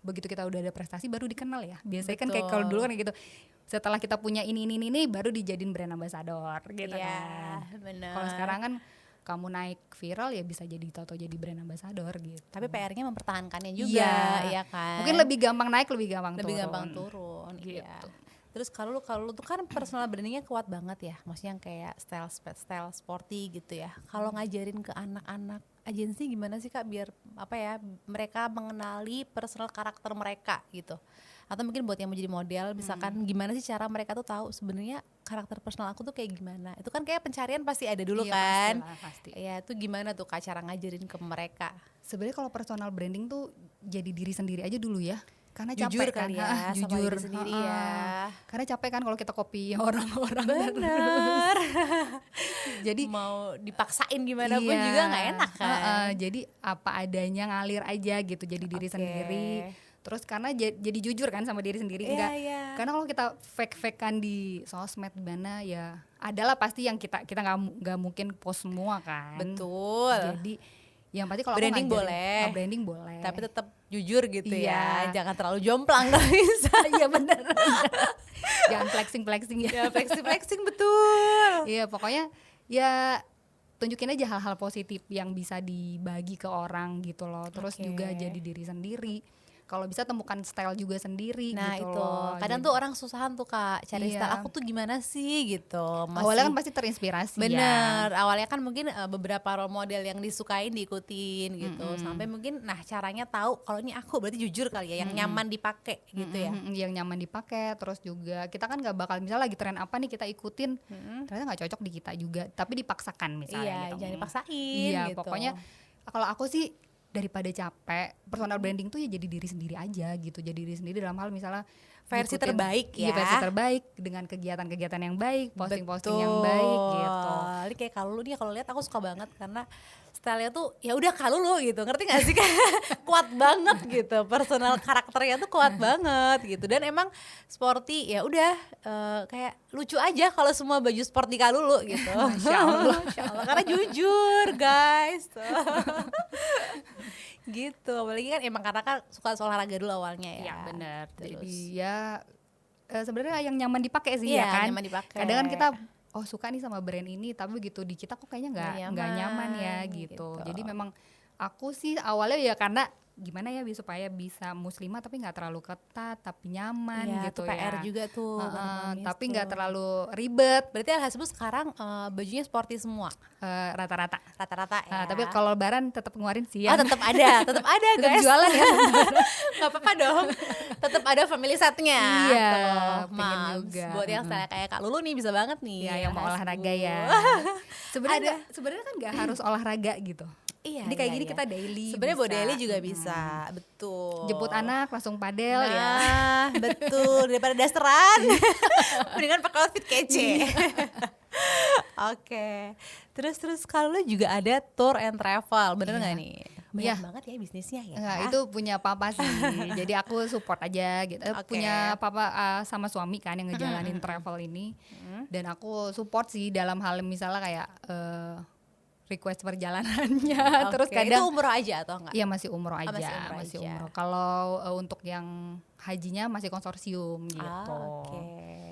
begitu kita udah ada prestasi baru dikenal ya. Biasanya kan kayak kalau dulu kan gitu, setelah kita punya ini baru dijadiin brand ambassador gitu kan. Benar. Kalau sekarang kan kamu naik viral ya bisa jadi tato jadi brand ambassador gitu. Tapi PR-nya mempertahankannya juga, ya kan. Mungkin lebih gampang naik, lebih gampang turun. Gitu. Iya. Terus kalau lu tuh kan personal brandingnya kuat banget ya, maksudnya yang kayak style sporty gitu ya. Kalau ngajarin ke anak-anak agensi gimana sih Kak biar apa ya, mereka mengenali personal karakter mereka gitu? Atau mungkin buat yang mau jadi model, misalkan gimana sih cara mereka tuh tahu sebenarnya karakter personal aku tuh kayak gimana? Itu kan kayak pencarian pasti ada dulu kan? Pasti. Ya itu gimana tuh Kak cara ngajarin ke mereka? Sebenarnya kalau personal branding tuh jadi diri sendiri aja dulu ya. Karena jujur capek kan kali ya, sama jujur diri sendiri ya. Karena capek kan kalau kita copy orang-orang. Bener. Jadi mau dipaksain gimana pun juga nggak enak kan. Jadi apa adanya, ngalir aja gitu, jadi diri sendiri. Terus karena jadi jujur kan sama diri sendiri, enggak. Karena kalau kita fake-fakean di sosmed mana ya, adalah pasti yang kita nggak mungkin post semua kan. Betul. Jadi yang pasti kalau branding aku boleh, branding boleh, tapi tetap jujur gitu ya. Jangan terlalu jomplang kalau bisa. Iya benar. Jangan flexing ya. Ya flexing betul. Iya pokoknya ya tunjukin aja hal-hal positif yang bisa dibagi ke orang gitu loh. Terus juga jadi diri sendiri. kalau bisa temukan style juga sendiri Nah gitu itu loh. kadang Jadi, tuh orang susahan tuh Kak cari iya. style aku tuh gimana sih gitu. Awalnya kan pasti terinspirasi bener, ya. awalnya kan mungkin beberapa role model yang disukain diikutin gitu, sampai mungkin caranya tahu kalau ini aku berarti jujur kali ya, yang nyaman dipakai gitu ya. Yang nyaman dipakai, terus juga kita kan nggak bakal misalnya lagi tren apa nih kita ikutin, ternyata nggak cocok di kita juga, tapi dipaksakan misalnya Iya, gitu. jangan dipaksain Iya, gitu. pokoknya kalau aku sih daripada capek, personal branding tuh ya jadi diri sendiri aja gitu, jadi diri sendiri dalam hal misalnya versi ngikutin- terbaik ya. Iya, versi terbaik dengan kegiatan-kegiatan yang baik, posting-posting yang baik gitu. Ini kayak kalau lu nih kalau lihat aku suka banget karena stylenya tuh ya udah kalau lu gitu, ngerti gak sih? Kuat banget gitu, personal karakternya tuh kuat banget gitu, dan emang sporty ya udah kayak lucu aja kalau semua baju sport di Kalulu gitu. Masya Allah, karena jujur guys. Gitu, apalagi kan emang karena kan suka olahraga dulu awalnya ya. Iya benar. Terus. Jadi ya sebenarnya yang nyaman dipakai sih Iya, ya kan. nyaman dipakai. Kadang kan kita suka nih sama brand ini, tapi begitu di kita kok kayaknya nggak nyaman ya gitu. gitu. Jadi memang aku sih awalnya ya karena gimana ya supaya bisa muslimah tapi nggak terlalu ketat tapi nyaman Iya, gitu tuh PR ya. juga tuh. Tapi nggak terlalu ribet. Berarti Alhasbus sekarang bajunya sporty semua, Rata-rata. rata-rata ya. Tapi kalau lebaran tetap ngeluarin sih ya. tetap ada Tetap guys. jualan ya. Nggak apa-apa dong. Tetap ada family setnya. Iya, Tuh, pengen Mams. juga. Buat yang style kayak Kak Lulu nih bisa banget nih. Ya, yang mau Alhasbus. olahraga ya. Sebenarnya kan nggak harus olahraga gitu. Iya. Ini kayak iya, gini iya. kita daily. Sebenarnya buat bisa. daily juga bisa, betul. Jemput anak langsung padel ya. Nah, betul, daripada dasteran mendingan pakai outfit kece. Oke. Terus kalau lu juga ada tour and travel, bener nggak nih? Banyak Iya. banget ya bisnisnya ya. Enggak, itu punya papa sih. Jadi aku support aja gitu. Oke. Punya papa sama suami kan yang ngejalanin travel ini. Dan aku support sih dalam hal misalnya kayak request perjalanannya. Terus Oke, kadang itu umroh aja atau enggak? iya masih umroh aja, masih umroh aja. umroh. Kalau untuk yang hajinya masih konsorsium gitu. Oke.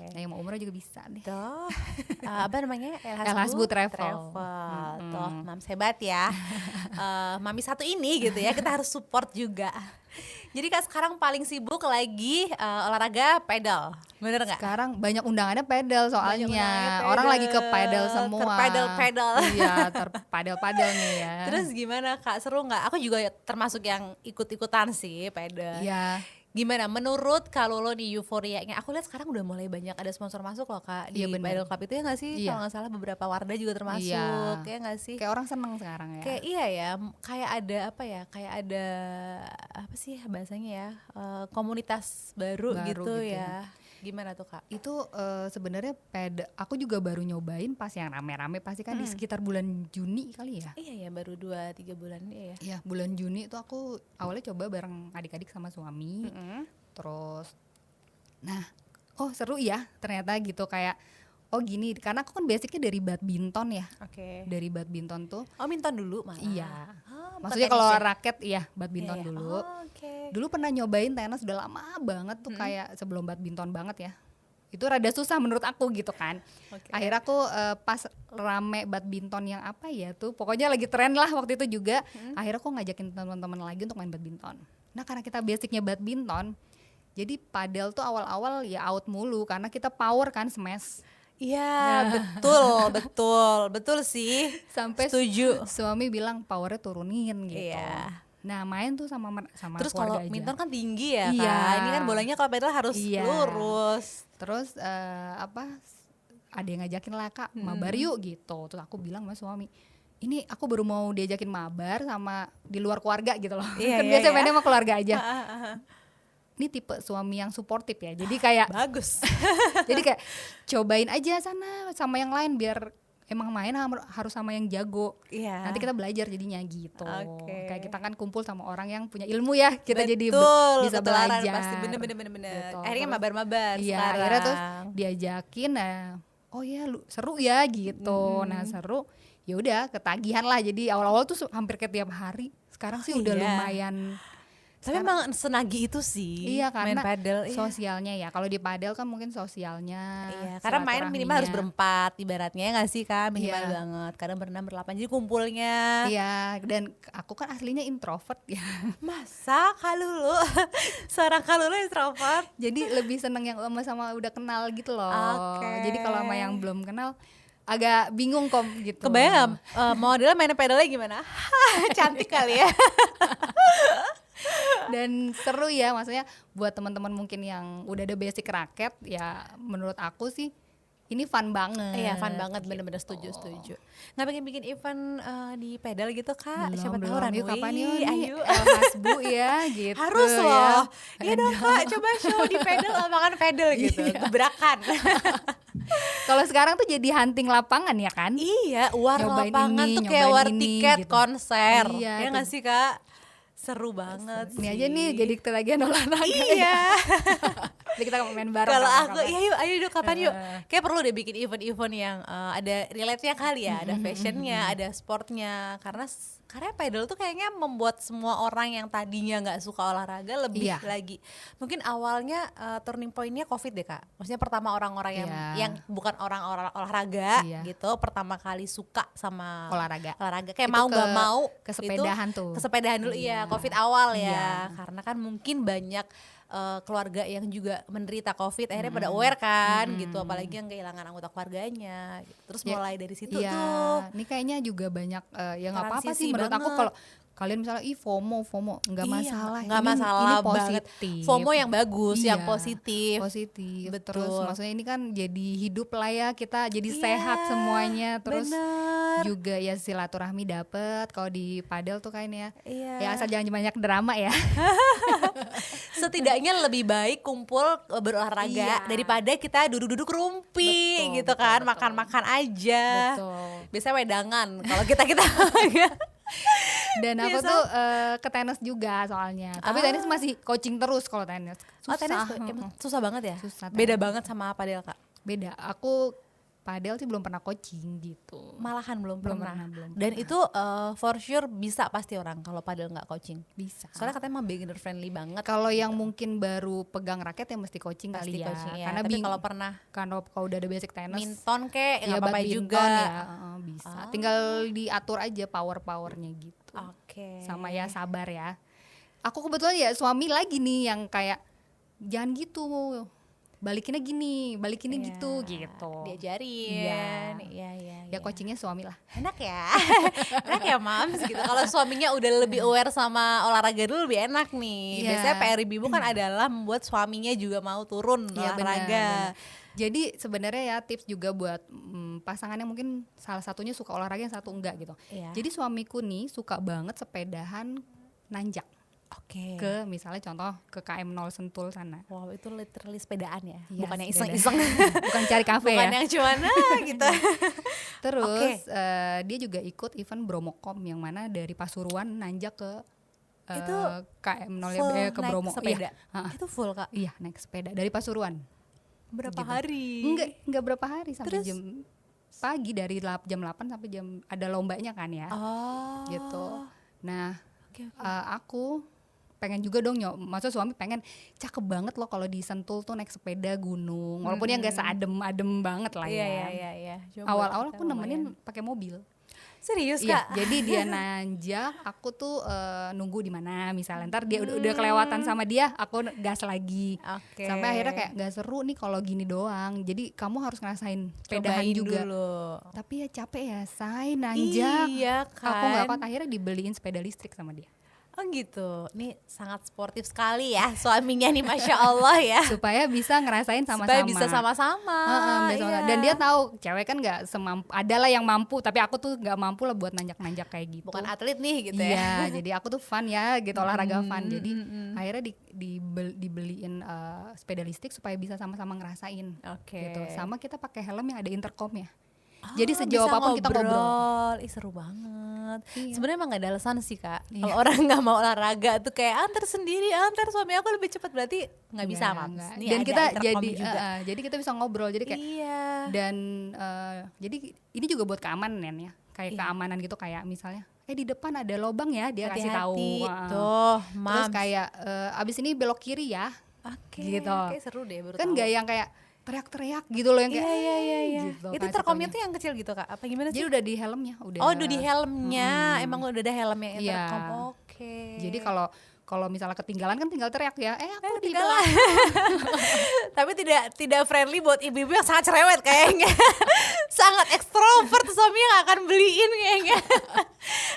Nah yang mau umroh juga bisa deh. Tuh, apa namanya? Elhasbu Travel. Tuh, Mams hebat ya. Mami satu ini gitu ya, kita harus support juga. Jadi Kak sekarang paling sibuk lagi olahraga pedal, bener nggak? Sekarang banyak undangannya pedal soalnya. undangannya Orang pedal. lagi ke pedal semua. Terpedal-pedal. Iya, terpadel-padel nih ya. Terus gimana Kak, seru nggak? Aku juga termasuk yang ikut-ikutan sih pedal. Iya. Gimana menurut kalau lo di Euforia-nya? Aku lihat sekarang udah mulai banyak ada sponsor masuk loh Kak di Iya, bener. Pedal Club itu ya nggak sih? Iya. Kalau nggak salah beberapa Wardah juga termasuk, Iya. ya nggak sih? Kayak orang seneng sekarang ya. Kayak iya ya, kayak ada apa ya? Kayak ada apa sih bahasanya ya? Komunitas baru Baru gitu gitu. ya. Gimana tuh Kak? Itu sebenarnya aku juga baru nyobain pas yang rame-rame pasti kan di sekitar bulan Juni kali ya. Iya ya, baru 2-3 bulan ya. Iya, bulan Juni itu aku awalnya coba bareng adik-adik sama suami. Terus seru ya ternyata gitu kayak gini karena aku kan basicnya dari badminton ya. Oke. Dari badminton tuh Oh, minton dulu malah. iya. Oh, bukan Maksudnya tenis kalau ya? raket iya badminton Iya, iya. dulu. Oh, oke. Dulu pernah nyobain tenis udah lama banget tuh kayak sebelum badminton banget ya. Itu rada susah menurut aku gitu kan. Oke. Akhirnya aku pas rame badminton yang apa ya tuh pokoknya lagi tren lah waktu itu juga. Akhirnya aku ngajakin teman-teman lagi untuk main badminton. Nah karena kita basicnya badminton, jadi padel tuh awal-awal ya out mulu karena kita power kan smash. Iya, betul sih. Sampai Setuju. suami bilang powernya turunin gitu. Iya. Nah main tuh sama Terus keluarga kalau aja. minton kan tinggi ya Iya. Kak. Ini kan bolanya kalau pedal harus Iya. lurus. Terus ada yang ngajakin lah Kak mabar yuk gitu. Terus aku bilang sama suami, ini aku baru mau diajakin mabar sama di luar keluarga gitu loh. Iya, Kan iya, biasanya iya. mainnya sama keluarga aja. Ini tipe suami yang suportif ya. Jadi kayak Bagus. jadi kayak cobain aja sana sama yang lain biar emang main harus sama yang jago. Iya. Nanti kita belajar jadinya gitu. Oke. Kayak kita kan kumpul sama orang yang punya ilmu ya. Kita jadi bisa ketularan belajar. pasti bener. Gitu. Akhirnya Terus- mabar-mabar Iya, sekarang. akhirnya terus diajakin oh ya seru ya gitu. Nah, seru. Ya udah ketagihan lah. Jadi awal-awal tuh hampir kayak tiap hari. Sekarang sih udah iya. lumayan Tapi emang senagi itu sih Iya, main karena padel. sosialnya ya. Kalau di padel kan mungkin sosialnya. Iya, karena main minimal harus berempat ibaratnya, ya nggak sih Kak? Minimal banget. Kadang berenam, berlapan, jadi kumpulnya. Iya, dan aku kan aslinya introvert ya. Masa Kak Lulu? Seorang Kak Lulu introvert? Jadi lebih seneng yang sama udah kenal gitu loh. Oke. Jadi kalau sama yang belum kenal agak bingung kok gitu. Kebayang modelnya main padelnya gimana? Cantik kali ya. Dan seru ya, maksudnya buat teman-teman mungkin yang udah ada basic raket ya, menurut aku sih ini fun banget. Iya, fun banget, bener-bener setuju. Nggak pengen bikin event di pedal gitu Kak? Siapa tahu Belum. runway. Yuk kapan yuk nih Ayo. Hasbu ya gitu. Harus ya. loh. Iya dong Kak, coba show di pedal, lapangan pedal gitu, gebrakan. Kalau sekarang tuh jadi hunting lapangan ya kan? Iya, war Nyobain lapangan ini, tuh kayak nyobain war ini, tiket gitu. konser. Iya, Ya nggak sih Kak? Seru banget Ini sih. aja nih jadi ketagihan olahraga. Iya. Jadi kita main bareng. Kalau aku, kapan-kapan. iya yuk, ayo yuk kapan yuk. Kayak perlu deh bikin event-event yang ada relate-nya kali ya, ada fashionnya, ada sportnya. Karena pedal tuh kayaknya membuat semua orang yang tadinya nggak suka olahraga lebih lagi. Mungkin awalnya turning point-nya COVID deh Kak. Maksudnya pertama orang-orang yang bukan orang-orang olahraga gitu, pertama kali suka sama olahraga. Kayak Itu mau nggak mau kesepedahan itu, tuh. kesepedahan dulu iya, COVID awal ya. Karena kan mungkin banyak keluarga yang juga menderita COVID akhirnya pada aware kan gitu, apalagi yang kehilangan anggota keluarganya gitu. Terus mulai dari situ tuh ini kayaknya juga banyak ya nggak apa-apa transisi sih menurut aku banget. kalau kalian misalnya FOMO nggak masalah. nggak Ini masalah positif. banget. FOMO yang bagus, yang positif. Betul. Betul. Terus maksudnya ini kan jadi hidup lah ya, kita jadi Iya, sehat semuanya. Terus bener. juga ya silaturahmi dapet. Kalau di padel tuh kan ya. Iya. Ya asal jangan banyak drama ya. Setidaknya lebih baik kumpul berolahraga daripada kita duduk-duduk rumpi gitu kan, makan-makan aja. Betul. Biasanya wedangan kalau kita Dan aku Biasa. tuh ke tenis juga soalnya. Tapi tenis masih coaching terus kalau tenis. Susah. tenis emang susah banget ya? Susah, Beda tenis. banget sama padel Kak? Beda. Aku padel sih belum pernah coaching gitu. Malahan belum Belum pernah. pernah. Dan itu for sure bisa pasti orang kalau padel nggak coaching. Bisa. Soalnya katanya emang beginner friendly banget. Kalau yang mungkin baru pegang raket ya mesti coaching Pasti kali ya. coaching ya. Karena Tapi kalau pernah kalau udah ada basic tenis minton kek nggak ya apa-apa badminton juga. ya, bisa. Tinggal diatur aja powernya gitu. Oke. Sama ya sabar ya. Aku kebetulan ya suami lagi nih yang kayak jangan gitu. Balikinnya gini, gitu. Diajarin. Iya. Ya coachingnya suami lah. Enak ya. Enak ya Mams gitu. Kalau suaminya udah lebih aware sama olahraga dulu lebih enak nih. Iya. Biasanya PR ibu kan adalah membuat suaminya juga mau turun Iya, olahraga. benar. Jadi sebenarnya ya tips juga buat pasangan yang mungkin salah satunya suka olahraga yang satu enggak gitu. Iya. Jadi suamiku nih suka banget sepedahan nanjak Oke. ke misalnya contoh ke KM 0 Sentul sana. Wow, itu literally sepedaan ya. Iya, Bukan yang sepeda. iseng-iseng. Bukan cari kafe Bukan ya. yang cuman gitu. Terus dia juga ikut event Bromocom yang mana dari Pasuruan nanjak ke Itu KM 0 full ke naik Bromo. sepeda. Iya. Itu full Kak. Iya, naik sepeda dari Pasuruan. Berapa Gitu. hari? Enggak berapa hari sampai Terus? jam pagi dari jam 8 sampai ada lombanya kan ya. Oh. Gitu. Nah, Oke. aku pengen juga dong maksudnya suami pengen cakep banget loh kalau di Sentul tuh naik sepeda gunung. Walaupun ya enggak seadem banget lah ya. Iya. Awal-awal aku nemenin pakai mobil. Serius Iya, Kak? jadi dia nanjak, aku tuh nunggu di mana misalnya. Ntar dia udah kelewatan sama dia, aku gas lagi. Oke. Sampai akhirnya kayak gak seru nih kalau gini doang. Jadi kamu harus ngerasain sepedahan Cobain juga. dulu. Tapi ya capek ya, say nanjak. Iya kan. Aku gak kuat, akhirnya dibeliin sepeda listrik sama dia. Oh gitu. Ini sangat sportif sekali ya suaminya nih, Masya Allah ya. Supaya bisa ngerasain sama-sama. Supaya bisa sama-sama. Iya. Dan dia tahu cewek kan gak semampu, adalah yang mampu, tapi aku tuh gak mampu lah buat nanjak-nanjak kayak gitu. Bukan atlet nih gitu ya. Iya, jadi aku tuh fun ya gitu, olahraga fun. Jadi akhirnya dibeliin sepeda listrik supaya bisa sama-sama ngerasain. Oke. Gitu. Sama kita pakai helm yang ada intercomnya. Oh, Jadi sejauh bisa apapun kita ngobrol. Ih seru banget. Iya. Sebenarnya emang gak ada alasan sih Kak. Iya. Kalau orang nggak mau olahraga tuh kayak antar sendiri, antar suami aku lebih cepat, berarti nggak bisa Mams. Enggak. Nih Dan ada kita intercom jadi juga. jadi kita bisa ngobrol. Jadi kayak Iya. dan jadi ini juga buat keamanan ya. Kayak keamanan gitu, kayak misalnya di depan ada lobang ya, dia kasih tahu. Tuh, terus kayak abis ini belok kiri ya. Gitu. Oke, seru deh baru kan tahu. Gak yang kayak teriak-teriak gitu loh, yang kayak iya. gitu, Itu intercomnya tuh yang kecil gitu Kak, apa gimana sih? jadi udah di helmnya, udah. Oh, udah di helmnya, emang udah ada helmnya intercom. Oke. Jadi kalau misalnya ketinggalan kan tinggal teriak ya, aku di ketinggalan. belakang. Tapi tidak friendly buat ibu-ibu yang sangat cerewet kayaknya. Sangat ekstrovert, suaminya gak akan beliin kayaknya.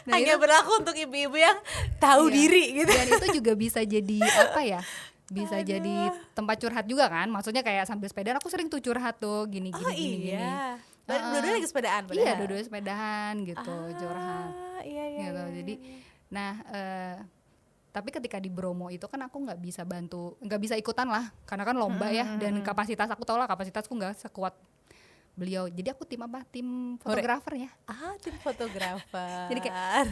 Hanya berlaku untuk ibu-ibu yang tahu diri gitu. Dan itu juga bisa jadi apa ya? Bisa jadi tempat curhat juga kan, maksudnya kayak sambil sepedaan aku sering tuh curhat tuh gini. Iya. Dua-duanya lagi sepedaan padahal. Iya, dua-duanya sepedaan gitu, curhat Iya. gitu. Jadi nah tapi ketika di Bromo itu kan aku nggak bisa ikutan lah karena kan lomba ya, dan kapasitas aku tau lah kapasitasku nggak sekuat beliau. Jadi aku tim fotografer ya. Tim fotografer. Jadi kayak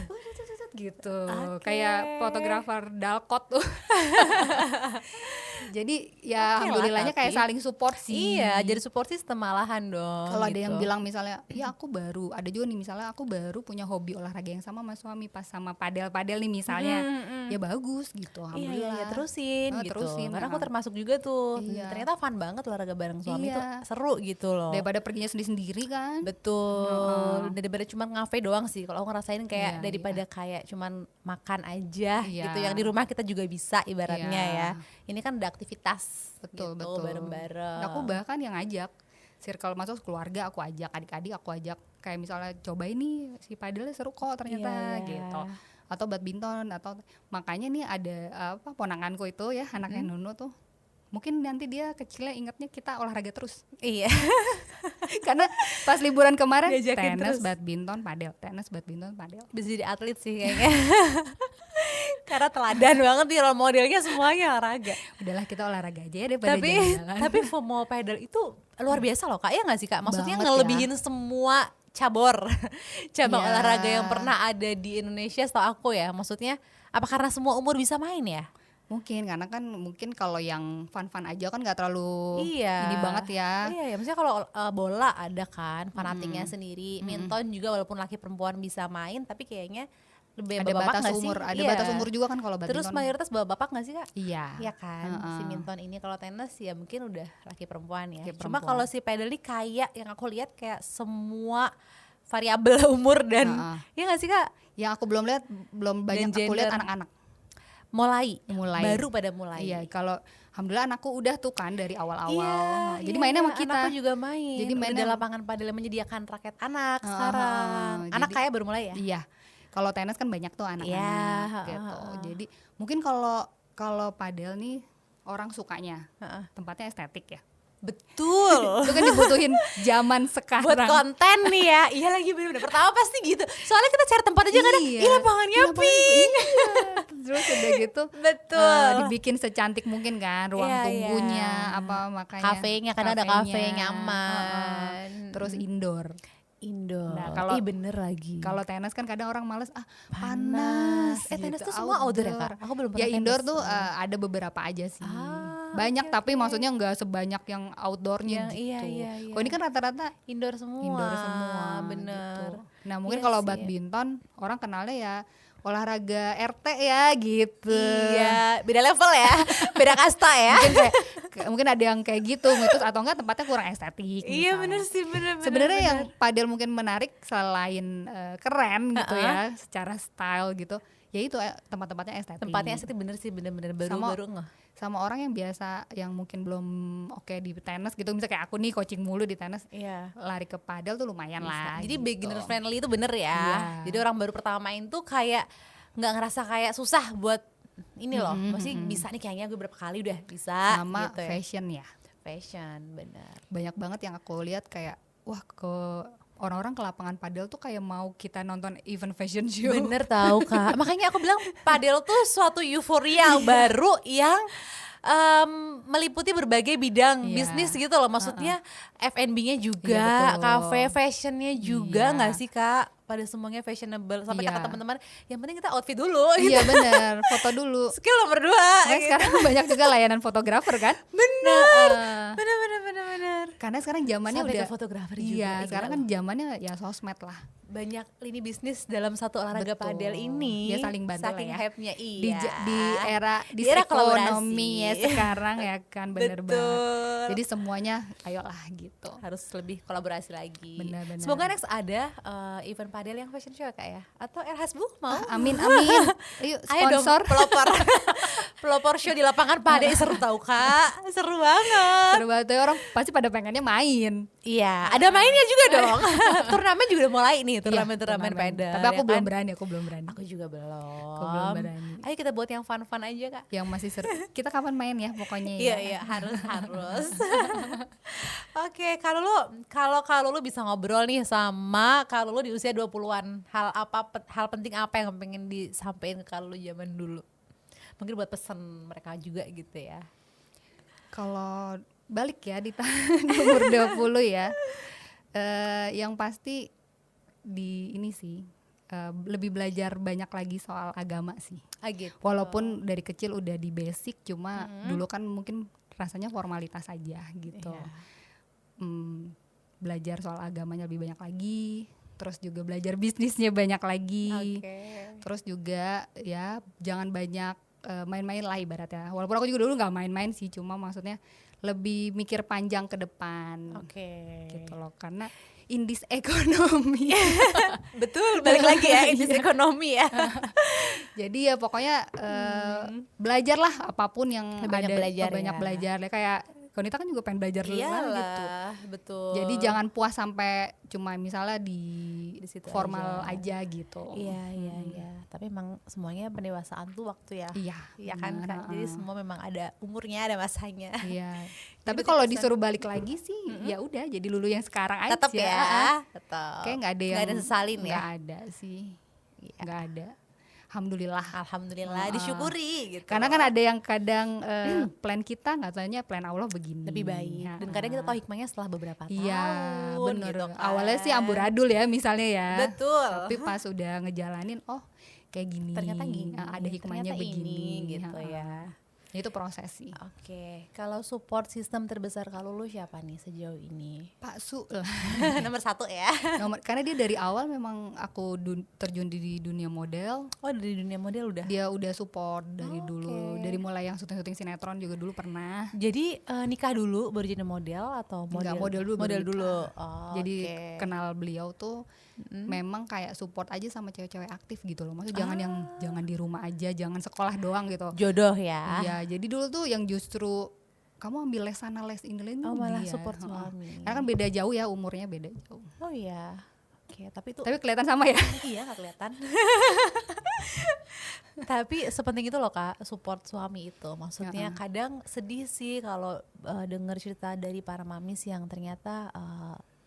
gitu, kayak fotografer dalkot tuh. Jadi ya alhamdulillahnya kayak saling support sih. Iya, jadi support system malahan dong. Kalau gitu. ada yang bilang misalnya, ya aku baru, ada juga nih misalnya aku baru punya hobi olahraga yang sama sama suami, pas sama padel nih misalnya, ya bagus gitu, alhamdulillah. Iya, terusin gitu. Terusin, karena aku termasuk juga tuh. Iya. Ternyata fun banget olahraga bareng suami tuh, seru gitu loh. Daripada perginya sendiri-sendiri kan. Betul. Daripada cuma ngafe doang sih. Kalau aku ngerasain kayak daripada kayak cuman makan aja gitu. Yang di rumah kita juga bisa ibaratnya ya. Ini kan ada aktivitas betul bareng-bareng. Aku bahkan yang ngajak circle, masuk keluarga aku ajak, adik-adik aku ajak, kayak misalnya cobain nih si padelnya seru kok ternyata gitu, atau badminton, atau makanya nih ada ponakanku itu ya, anaknya Nunu tuh, mungkin nanti dia kecilnya ingetnya kita olahraga terus. Iya. Karena pas liburan kemarin Diajakin tenis, terus. badminton, padel, tenis, badminton, padel. Bisa jadi atlet sih kayaknya. Karena teladan banget nih role modelnya semuanya olahraga. Udahlah kita olahraga aja ya daripada Tapi jalan-jalan. FOMO pedal itu luar biasa loh Kak, ya nggak sih Kak? Maksudnya Banget ngelebihin semua cabang Ya. olahraga yang pernah ada di Indonesia setahu aku ya. Maksudnya apa karena semua umur bisa main ya? Mungkin karena kan mungkin kalau yang fun-fun aja kan nggak terlalu Iya. ini banget ya. Iya, maksudnya kalau bola ada kan fanatiknya sendiri. Minton juga walaupun laki perempuan bisa main, tapi kayaknya lebih Ada bapak batas nggak umur, sih? ada Iya. batas umur juga kan kalau badminton. Terus mayoritas bapak nggak sih Kak? Iya. Iya kan, si minton ini. Kalau tenis ya mungkin udah laki perempuan ya. Laki Cuma perempuan. kalau si pedal ini kayak yang aku lihat kayak semua variabel umur dan ya nggak sih Kak? Yang aku belum lihat, belum banyak aku lihat gender. anak-anak. Mulai, Baru pada mulai. Iya, kalau alhamdulillah anakku udah tuh kan dari awal-awal. Iya, Jadi iya, mainnya sama kita. Anakku juga main. Jadi Udah mainnya ada lapangan padel yang menyediakan raket anak sekarang. Anak jadi- kayak baru mulai ya? Iya. Kalau tenis kan banyak tuh anak-anak Iya, gitu. Jadi mungkin kalau padel nih orang sukanya tempatnya estetik ya. Betul. Itu kan dibutuhin zaman Buat sekarang. konten nih ya. Iya lagi bener-bener. Pertama pasti gitu. Soalnya kita cari tempat aja kadang, ih lapangannya pink. Iya. Terus udah gitu Betul. dibikin secantik mungkin kan ruang Iya, tunggunya iya. apa makanya Kafenya, kadang ada kafe nyaman. Terus indoor. Nah, kalau- bener lagi. Kalau tenis kan kadang orang males panas. Tenis gitu, tuh semua outdoor ya Kak? Aku belum pernah Ya indoor tenis. tuh ada beberapa aja sih. Ah, Banyak tapi maksudnya nggak sebanyak yang outdoornya Yang- gitu. iya, iya. Kalau ini kan rata-rata Indoor semua. indoor semua. Bener. Gitu. Nah mungkin Iya kalau sih. badminton orang kenalnya ya olahraga RT ya gitu. Iya, beda level ya. Beda kasta ya. Mungkin ada yang kayak gitu, terus atau enggak tempatnya kurang estetik. Iya misalnya. bener sih, bener. Sebenarnya yang padel mungkin menarik selain keren gitu ya, secara style gitu, ya itu tempat-tempatnya estetik. Tempatnya estetik bener sih, bener-bener baru-baru ngeh. Sama orang yang biasa, yang mungkin belum oke di tenis gitu, misalnya kayak aku nih coaching mulu di tenis, Iya. lari ke padel tuh lumayan lah. Jadi gitu. beginner friendly itu bener ya. Iya. Jadi orang baru pertama main tuh kayak nggak ngerasa kayak susah buat ini loh. Masih bisa nih kayaknya gue berapa kali udah bisa. Sama gitu ya. fashion ya. Fashion bener. Banyak banget yang aku lihat kayak wah orang-orang ke lapangan padel tuh kayak mau kita nonton event fashion show. Bener tahu Kak. Makanya aku bilang padel tuh suatu euforia baru yang meliputi berbagai bidang Iya. bisnis gitu loh. Maksudnya F&B-nya juga, Iya, betul. cafe fashionnya juga Iya. nggak sih Kak? Pada semuanya fashionable. Sampai Iya. kata teman-teman, yang penting kita outfit dulu. Iya bener, foto dulu. Skill nomor 2 Nah, sekarang banyak juga layanan fotografer kan. Bener. Nah, Bener. karena sekarang zamannya Sampai udah ke fotografer juga. Iya, gila sekarang loh. kan zamannya ya sosmed lah. banyak lini bisnis dalam satu olahraga padel ini. Ya saling bantu saking lah ya. hype-nya iya. Di era kolaborasi ekonomi ya sekarang ya kan, bener Betul. banget. Jadi semuanya ayolah gitu. Harus lebih kolaborasi lagi. Benar-benar. Semoga next ada event padel yang fashion show Kak ya. Atau El Hasbu mau? Amin. Ayo Ayo dong, sponsor. pelopor show di lapangan padel seru tau Kak. Seru banget. Seru banget ya, orang pasti pada pengennya main. Iya, ada mainnya juga dong. Turnamen juga udah mulai nih, turnamen padel. Tapi aku ya belum kan? berani. Aku juga belum. Aku belum berani. Ayo kita buat yang fun-fun aja Kak. Yang masih seru. Kita kapan main ya pokoknya ya. Iya harus. Oke, kalau lu bisa ngobrol nih sama kalau lu di usia 20-an, hal penting apa yang pengen disampaikan ke kalau lu zaman dulu? Mungkin buat pesan mereka juga gitu ya. Kalau balik ya di tahun umur 20 ya. Yang pasti di ini sih lebih belajar banyak lagi soal agama sih. Gitu. Walaupun dari kecil udah di basic, cuma dulu kan mungkin rasanya formalitas aja gitu. Iya. Belajar soal agamanya lebih banyak lagi, terus juga belajar bisnisnya banyak lagi. Terus juga ya jangan banyak main-main lah ibaratnya. Walaupun aku juga dulu nggak main-main sih, cuma maksudnya lebih mikir panjang ke depan. Gitu loh, karena in this ekonomi. Betul, balik lagi ya in this ekonomi ya. Jadi ya pokoknya belajarlah apapun yang banyak ada, belajar belajar ya, kayak Konita kan juga pengen belajar dulu kan gitu. Betul. Jadi jangan puas sampai cuma misalnya di situ formal aja gitu. Iya. Tapi emang semuanya pendewasaan tuh waktu ya. Iya kan Kak. Jadi semua memang ada umurnya, ada masanya. Iya. Tapi kalau disuruh balik lagi sih ya udah jadi Lulu yang sekarang aja. Tetap ya. Tetap. Kayak nggak ada yang nggak ada sesalin ya. Nggak ada sih. Nggak ada. Alhamdulillah disyukuri gitu. Karena kan ada yang kadang plan kita nggak tanya plan Allah begini. Lebih baik. Dan kadang kita tahu hikmahnya setelah beberapa tahun. Iya bener. Gitu kan. Awalnya sih amburadul ya misalnya ya. Betul. Tapi pas udah ngejalanin kayak gini. Ternyata gini. Ada hikmahnya ternyata begini. Ini, gitu ya. Itu proses sih. Oke. Kalau support system terbesar kalau lu siapa nih sejauh ini? Pak Su lah. Nomor 1 ya. Karena dia dari awal memang aku terjun di dunia model. Oh dari dunia model udah? Dia udah support dari dulu. Dari mulai yang syuting sinetron juga dulu pernah. Jadi nikah dulu baru jadi model atau model? Enggak, model dulu. Model dulu. Jadi kenal beliau tuh memang kayak support aja sama cewek-cewek aktif gitu loh. Maksudnya jangan di rumah aja, jangan sekolah doang gitu. Jodoh ya. Iya, jadi dulu tuh yang justru kamu ambil les sana les ini malah dia. support suami. Karena kan beda jauh ya, umurnya beda jauh. Oh iya. Oke, tapi kelihatan sama ya? Iya, nggak kelihatan. Tapi sepenting itu loh Kak, support suami itu. Maksudnya kadang sedih sih kalau dengar cerita dari para mamis yang ternyata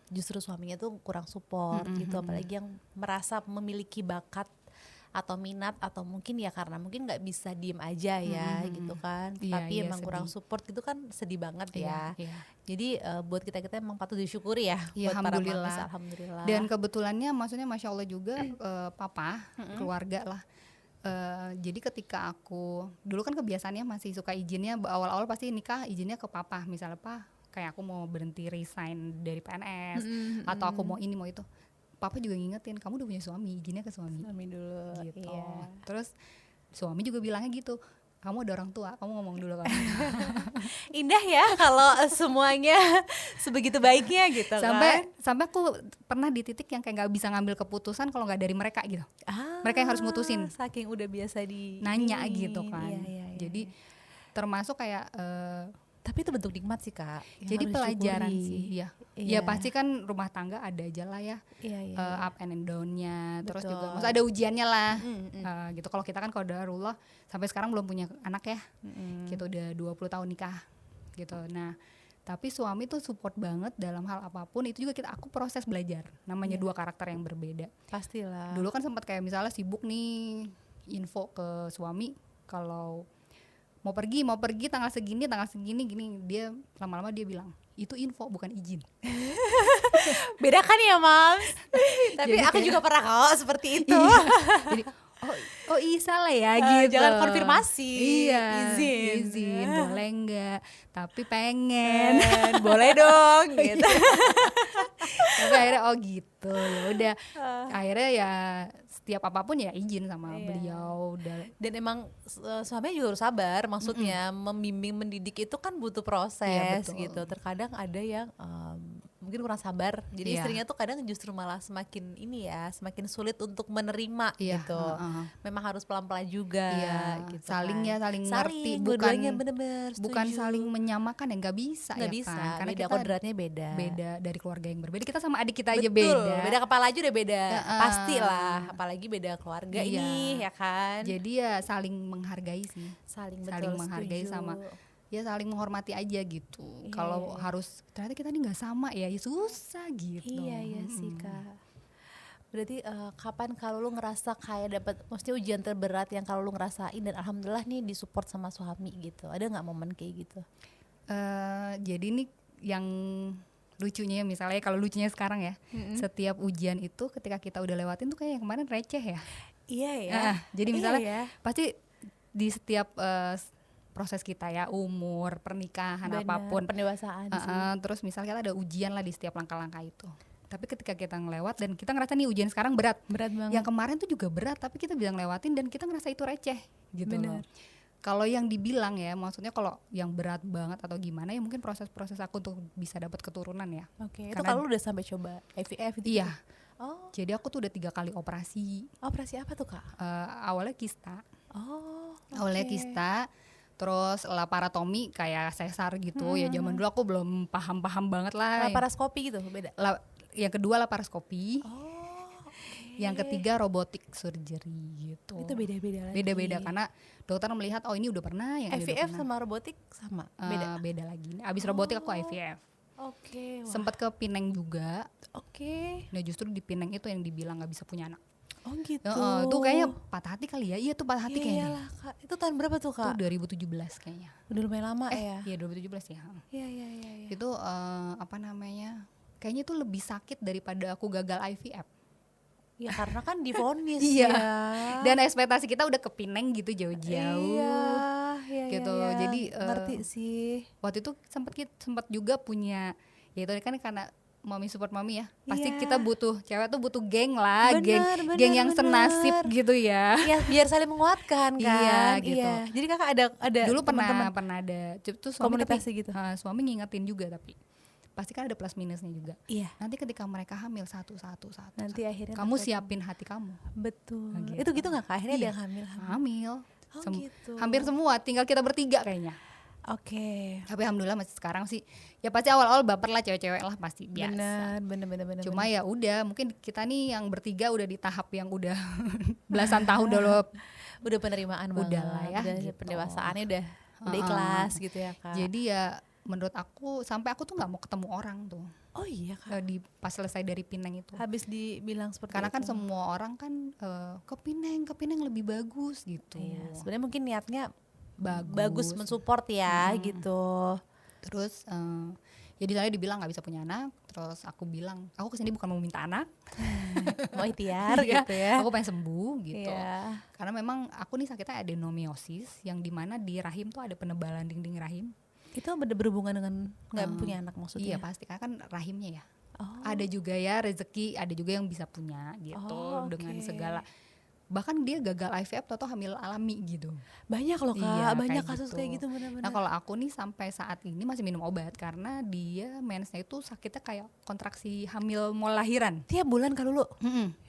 justru suaminya tuh kurang support gitu, apalagi yang merasa memiliki bakat atau minat atau mungkin ya karena mungkin nggak bisa diem aja ya gitu kan, tapi emang kurang support gitu kan, sedih banget ya. Jadi buat kita emang patut disyukuri ya, buat para mamis, alhamdulillah. Dan kebetulannya maksudnya masya Allah juga papa keluarga lah. Jadi ketika aku dulu kan kebiasaannya masih suka izinnya awal-awal pasti nikah izinnya ke papa, misalnya kayak aku mau berhenti resign dari PNS atau aku mau ini mau itu, papa juga ngingetin kamu udah punya suami, izinnya ke suami dulu gitu. Iya. Terus suami juga bilangnya gitu, kamu ada orang tua, kamu ngomong dulu kan. Indah ya kalau semuanya sebegitu baiknya gitu sampai aku pernah di titik yang kayak nggak bisa ngambil keputusan kalau nggak dari mereka gitu. Mereka yang harus mutusin, saking udah biasa nanya gitu kan. Iya. Jadi termasuk kayak tapi itu bentuk nikmat sih Kak. Jadi pelajaran sih, ya pasti kan rumah tangga ada aja lah ya, up and down-nya, terus juga maksudnya ada ujiannya lah, gitu. Kalau kita kan qadarullah sampai sekarang belum punya anak ya, gitu udah 20 tahun nikah, gitu. Nah tapi suami tuh support banget dalam hal apapun, itu juga aku proses belajar, namanya dua karakter yang berbeda. Pastilah. Dulu kan sempat kayak misalnya sibuk nih info ke suami kalau mau pergi tanggal segini gini, dia lama-lama dia bilang itu info bukan izin. Beda kan ya Mams? Tapi aku juga pernah kok seperti itu. Jadi oh iya salah ya gitu. Jangan konfirmasi. Iya, izin boleh enggak, tapi pengen. Boleh dong gitu. Tapi akhirnya oh gitu, ya udah. Akhirnya ya setiap apapun ya izin sama beliau. Dan emang suaminya juga harus sabar, maksudnya membimbing mendidik itu kan butuh proses gitu. Terkadang ada yang mungkin kurang sabar, jadi istrinya tuh kadang justru malah semakin semakin sulit untuk menerima gitu. Memang harus pelan-pelan juga gitu. Saling ngerti, bener-bener bukan saling menyamakan ya, nggak bisa kan, karena beda kodratnya beda dari keluarga yang berbeda. Kita sama adik kita aja Betul, beda. beda kepala aja udah beda, pastilah, apalagi beda keluarga ini ya kan. Jadi ya saling menghargai sih, saling menghargai setuju. sama ya saling menghormati aja gitu. Kalau harus ternyata kita nih nggak sama ya susah gitu. Iya sih Kak. Berarti kapan kalau lu ngerasa kayak dapat maksudnya ujian terberat yang kalau lu ngerasain dan alhamdulillah nih disupport sama suami gitu, ada nggak momen kayak gitu? Jadi nih yang lucunya misalnya, kalau lucunya sekarang ya, setiap ujian itu ketika kita udah lewatin tuh kayak yang kemarin receh ya. Iya ya. Jadi misalnya pasti di setiap proses kita ya, umur, pernikahan, apapun, pendewasaan terus misalnya kita ada ujian lah di setiap langkah-langkah itu. Tapi ketika kita ngelewat dan kita ngerasa nih ujian sekarang berat banget. Yang kemarin tuh juga berat, tapi kita bisa ngelewatin dan kita ngerasa itu receh gitu loh. Kalau yang dibilang ya, maksudnya kalau yang berat banget atau gimana ya mungkin proses-proses aku untuk bisa dapat keturunan ya. Oke, itu kalau udah sampai coba IVF itu? Iya. Oh. Jadi aku tuh udah 3 kali operasi. Operasi apa tuh Kak? Awalnya kista. Awalnya kista. Terus laparotomi kayak sesar gitu. Ya zaman dulu aku belum paham banget lah. Laparoskopi gitu beda? Yang kedua laparoskopi. Yang ketiga robotik surgery gitu. Itu beda-beda lagi. Beda-beda karena dokter melihat oh ini udah pernah, yang IVF sama robotik sama? Beda lagi. Abis robotik aku IVF. Oke. Sempat ke Pineng juga. Oke. Nah justru di Pineng itu yang dibilang nggak bisa punya anak. Oh gitu. Tuh kayaknya patah hati kali ya. Iya tuh patah hati kayaknya. Iyalah Kak. Itu tahun berapa tuh Kak? Itu 2017 kayaknya. Udah lumayan lama ya. Iya 2017 ya. Iya. Itu apa namanya? Kayaknya itu lebih sakit daripada aku gagal IVF. Ya karena kan divonis ya. Dan Dan ekspektasi kita udah ke Pineng gitu jauh-jauh. Iya, gitu. Iya. Jadi ngerti sih. Waktu itu sempat juga punya, ya itu kan karena Mami support Mami ya. Pasti kita butuh, cewek tuh butuh geng lah, geng yang senasib gitu ya. Iya, biar saling menguatkan kan. Iya, gitu. Iya. Jadi Kakak ada dulu teman-teman pernah ada tuh suami komunitas tapi, gitu. Suami ngingetin juga tapi pasti kan ada plus minusnya juga. Iya. Nanti ketika mereka hamil satu. Nanti akhirnya kamu siapin hati kamu. Betul. Nah, gitu. Itu gitu nggak Kak? Akhirnya ada yang hamil. Oh, gitu. Hampir semua, tinggal kita bertiga kayaknya. Oke. Tapi alhamdulillah masih sekarang sih. Ya pasti awal-awal baper lah, cewek-cewek lah pasti biasa. Bener. Cuma ya udah, mungkin kita nih yang bertiga udah di tahap yang udah belasan tahun dulu. Udah penerimaan banget. Udah lah ya. Udah gitu. Pendewasaannya udah ikhlas gitu ya Kak. Jadi ya menurut aku sampai aku tuh nggak mau ketemu orang tuh. Oh iya Kak. Pas selesai dari Pineng itu. Habis dibilang seperti karena itu. Kan semua orang kan ke Pineng lebih bagus gitu. Iya. Sebenarnya mungkin niatnya bagus mensupport ya gitu. Terus ya di sana dibilang nggak bisa punya anak. Terus aku bilang aku kesini bukan mau minta anak, mau ikhtiar gitu ya. Aku pengen sembuh gitu. Iya. Karena memang aku nih sakitnya adenomiosis, yang dimana di rahim tuh ada penebalan dinding rahim. Itu berhubungan dengan nggak punya anak maksudnya? Iya pasti, karena kan rahimnya ya. Ada juga ya rezeki, ada juga yang bisa punya gitu dengan segala. Bahkan dia gagal IVF atau hamil alami gitu. Banyak loh Kak, iya, banyak kayak kasus gitu. kayak gitu benar-benar. Nah kalau aku nih sampai saat ini masih minum obat karena dia mensnya itu sakitnya kayak kontraksi hamil mau lahiran. Tiap bulan kan dulu?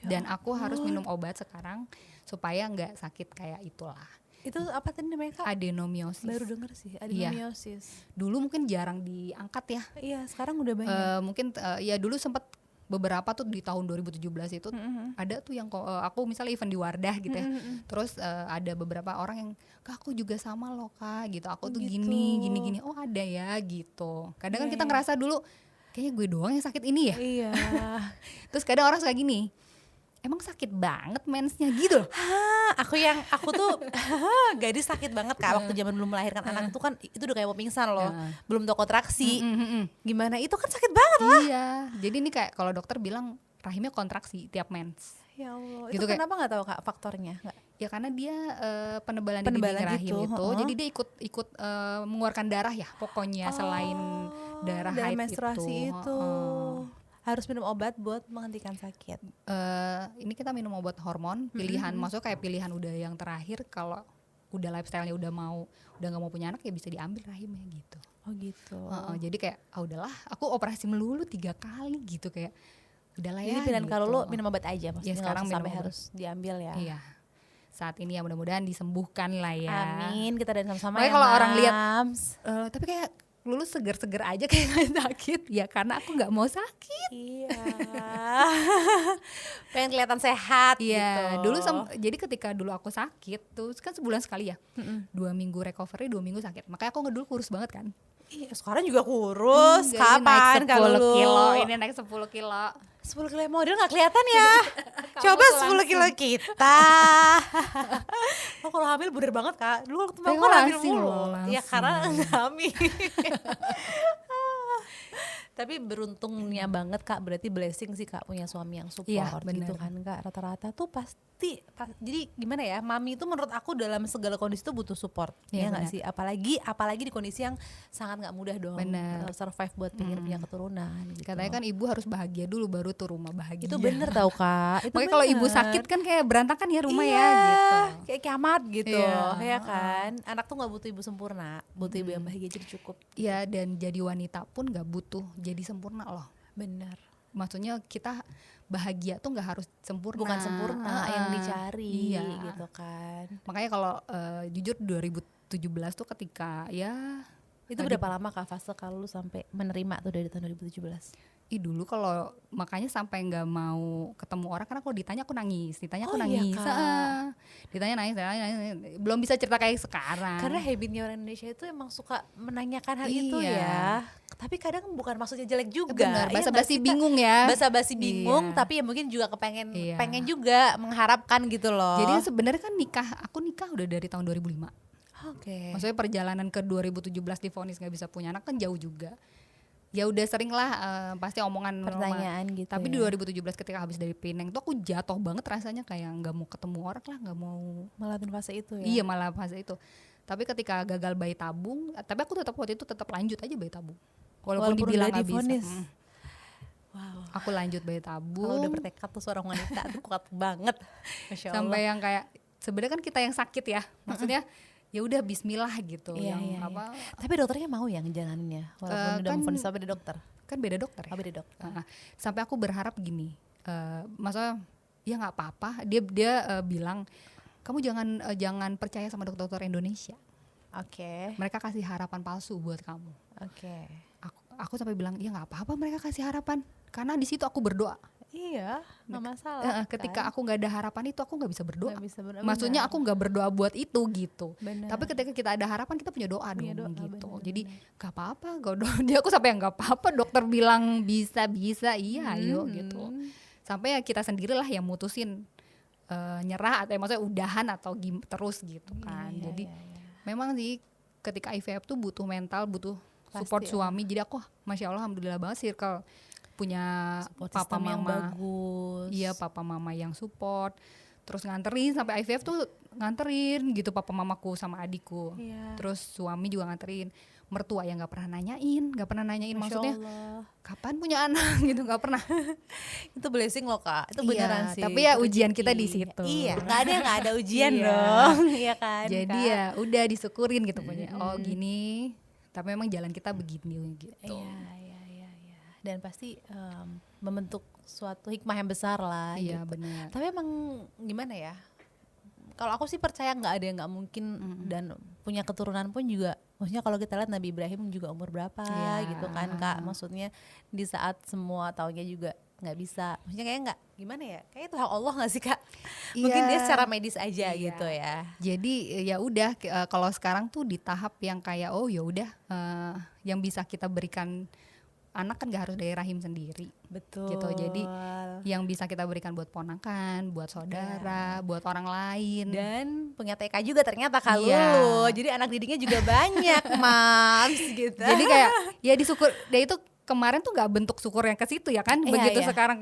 Dan aku harus minum obat sekarang supaya nggak sakit kayak itulah. Itu apa tadi namanya Kak? Adenomiosis. Baru denger sih, adenomiosis. Iya. Dulu mungkin jarang diangkat ya. Iya, sekarang udah banyak. Mungkin ya dulu sempat beberapa tuh di tahun 2017 itu ada tuh yang aku misalnya event di Wardah gitu ya. Terus ada beberapa orang yang Kak aku juga sama loh Kak gitu. Aku tuh gitu. gini. Oh ada ya gitu. Kadang kan kita ngerasa dulu kayaknya gue doang yang sakit ini ya. Iya. Terus kadang orang suka gini. Emang sakit banget mensnya gitu loh. Aku tuh gadis sakit banget Kak waktu zaman belum melahirkan anak itu kan itu udah kayak mau pingsan loh. Belum tau kontraksi. Gimana itu kan sakit banget lah. Iya. Jadi ini kayak kalau dokter bilang rahimnya kontraksi tiap mens. Ya Allah. Gitu itu kenapa nggak tahu Kak faktornya? Nggak? Ya karena dia penebalan di dinding rahim itu, jadi dia ikut mengeluarkan darah ya pokoknya selain darah haid menstruasi itu. Harus minum obat buat menghentikan sakit. Ini kita minum obat hormon pilihan, maksudnya kayak pilihan udah yang terakhir kalau udah lifestyle-nya udah nggak mau punya anak ya bisa diambil rahimnya gitu. Oh gitu. Jadi kayak udahlah, aku operasi melulu 3 kali gitu kayak udahlah ya. Jadi pilihan gitu. kalau lu minum obat aja maksudnya, ya, sekarang sampai obat. harus diambil ya. Iya. Saat ini ya mudah-mudahan disembuhkan lah ya. Amin, kita dan sama-sama Makanya ya. kalau orang lihat tapi kayak lulu seger-seger aja kayak gak sakit ya karena aku nggak mau sakit. Iya. Pengen kelihatan sehat Iya, gitu. dulu jadi ketika dulu aku sakit tuh kan sebulan sekali ya. 2 minggu recovery, 2 minggu sakit. Makanya aku dulu kurus banget kan. Iya, sekarang juga kurus. Kapan Kapan naik 10 kalau kilo, ini naik 10 kilo. 10 kilo model gak kelihatan ya. Coba 10 kilo kita. Oh, kalau hamil buder banget Kak. Dulu waktu aku kan hamil mulu. Ya karena hamil. Tapi beruntungnya banget Kak, berarti blessing sih Kak punya suami yang support gitu kan Kak. Rata-rata tuh pasti jadi gimana ya, mami itu menurut aku dalam segala kondisi tuh butuh support. Ya gak sih? Apalagi di kondisi yang sangat gak mudah dong. Survive buat pengen punya keturunan gitu. Katanya kan ibu harus bahagia dulu baru tuh rumah bahagia. Itu bener tau Kak. Itu makanya kalau ibu sakit kan kayak berantakan ya rumah ya gitu. Kayak kiamat gitu ya kan. Anak tuh gak butuh ibu sempurna, butuh ibu yang bahagia jadi cukup. Iya, dan jadi wanita pun gak butuh jadi sempurna loh. Bener. Maksudnya kita bahagia tuh gak harus sempurna. Bukan sempurna yang dicari gitu kan. Makanya kalau jujur 2017 tuh ketika ya itu berapa lama Kak fase kalau lu sampai menerima tuh dari tahun 2017? Dulu kalau makanya sampai nggak mau ketemu orang karena kalau ditanya aku nangis, ditanya nangis, belum bisa cerita kayak sekarang. Karena habitnya orang Indonesia itu emang suka menanyakan hal itu ya. Tapi kadang bukan maksudnya jelek juga. Benar, basa-basi bingung ya. Basa-basi bingung, tapi ya mungkin juga pengen juga mengharapkan gitu loh. Jadi sebenarnya kan aku nikah udah dari tahun 2005. Oke. Maksudnya perjalanan ke 2017 divonis nggak bisa punya anak kan jauh juga. Ya udah sering lah pasti omongan pertanyaan gitu. Tapi di 2017 ketika habis dari Penang tuh aku jatuh banget rasanya kayak nggak mau ketemu orang lah, nggak mau ngelewatin fase itu ya. Iya, malah fase itu. Tapi ketika gagal bayi tabung, tapi aku waktu itu tetap lanjut aja bayi tabung. Walaupun dibilang nggak bisa. Wow. Aku lanjut bayi tabung. Kalau udah bertekad tuh seorang wanita tuh kuat banget. Masya Allah. Sampai yang kayak sebenarnya kan kita yang sakit ya. Maksudnya ya udah bismillah gitu. Iya. Tapi dokternya mau ya ngejalaninnya walaupun udah memvonis sama dokter. Kan beda dokter ya. Beda dokter. Sampai aku berharap gini, maksudnya ya nggak apa-apa. Dia bilang kamu jangan percaya sama dokter-dokter Indonesia. Oke. Mereka kasih harapan palsu buat kamu. Oke. Aku sampai bilang ya nggak apa-apa mereka kasih harapan karena di situ aku berdoa. Iya, nggak masalah. Ketika aku nggak ada harapan itu aku nggak bisa berdoa. Maksudnya benar. aku nggak berdoa buat itu gitu. Benar. Tapi ketika kita ada harapan kita punya doa dong gitu. Benar. Jadi nggak apa-apa. Dia aku sampai nggak apa-apa. Dokter bilang bisa iya ayo gitu. Sampai ya kita sendirilah yang mutusin nyerah atau maksudnya udahan atau terus gitu kan. Jadi memang sih ketika IVF tuh butuh mental, butuh support suami. Jadi aku masya Allah alhamdulillah banget circle punya support papa mama yang bagus. Iya, papa mama yang support. Terus nganterin sampai IVF tuh nganterin gitu papa mamaku sama adikku. Terus suami juga nganterin. Mertua yang nggak pernah nanyain maksudnya kapan punya anak gitu, nggak pernah. Itu blessing loh Kak, itu beneran sih. Tapi ya ujian kita di situ. Iya, nggak ada ujian dong, iya kan. Jadi Kak, ya udah disyukurin gitu punya. Oh gini, tapi memang jalan kita begini gitu. Iya. Dan pasti membentuk suatu hikmah yang besar lah. Iya gitu. benar. Tapi emang gimana ya? Kalau aku sih percaya nggak ada yang nggak mungkin dan punya keturunan pun juga. Maksudnya kalau kita lihat Nabi Ibrahim juga umur berapa gitu kan Kak. Maksudnya di saat semua taunya juga nggak bisa. Maksudnya kayak nggak gimana ya? Kayak itu hak Allah nggak sih Kak? Mungkin dia secara medis aja gitu ya. Jadi ya udah kalau sekarang tuh di tahap yang kayak oh ya udah yang bisa kita berikan anak kan gak harus dari rahim sendiri. Betul. Gitu. Jadi yang bisa kita berikan buat ponakan, buat saudara, buat orang lain. Dan punya TK juga ternyata kalau. Jadi anak didiknya juga banyak, Mams gitu. Jadi kayak ya disyukur, dia itu kemarin tuh gak bentuk syukur yang ke situ ya kan. Begitu sekarang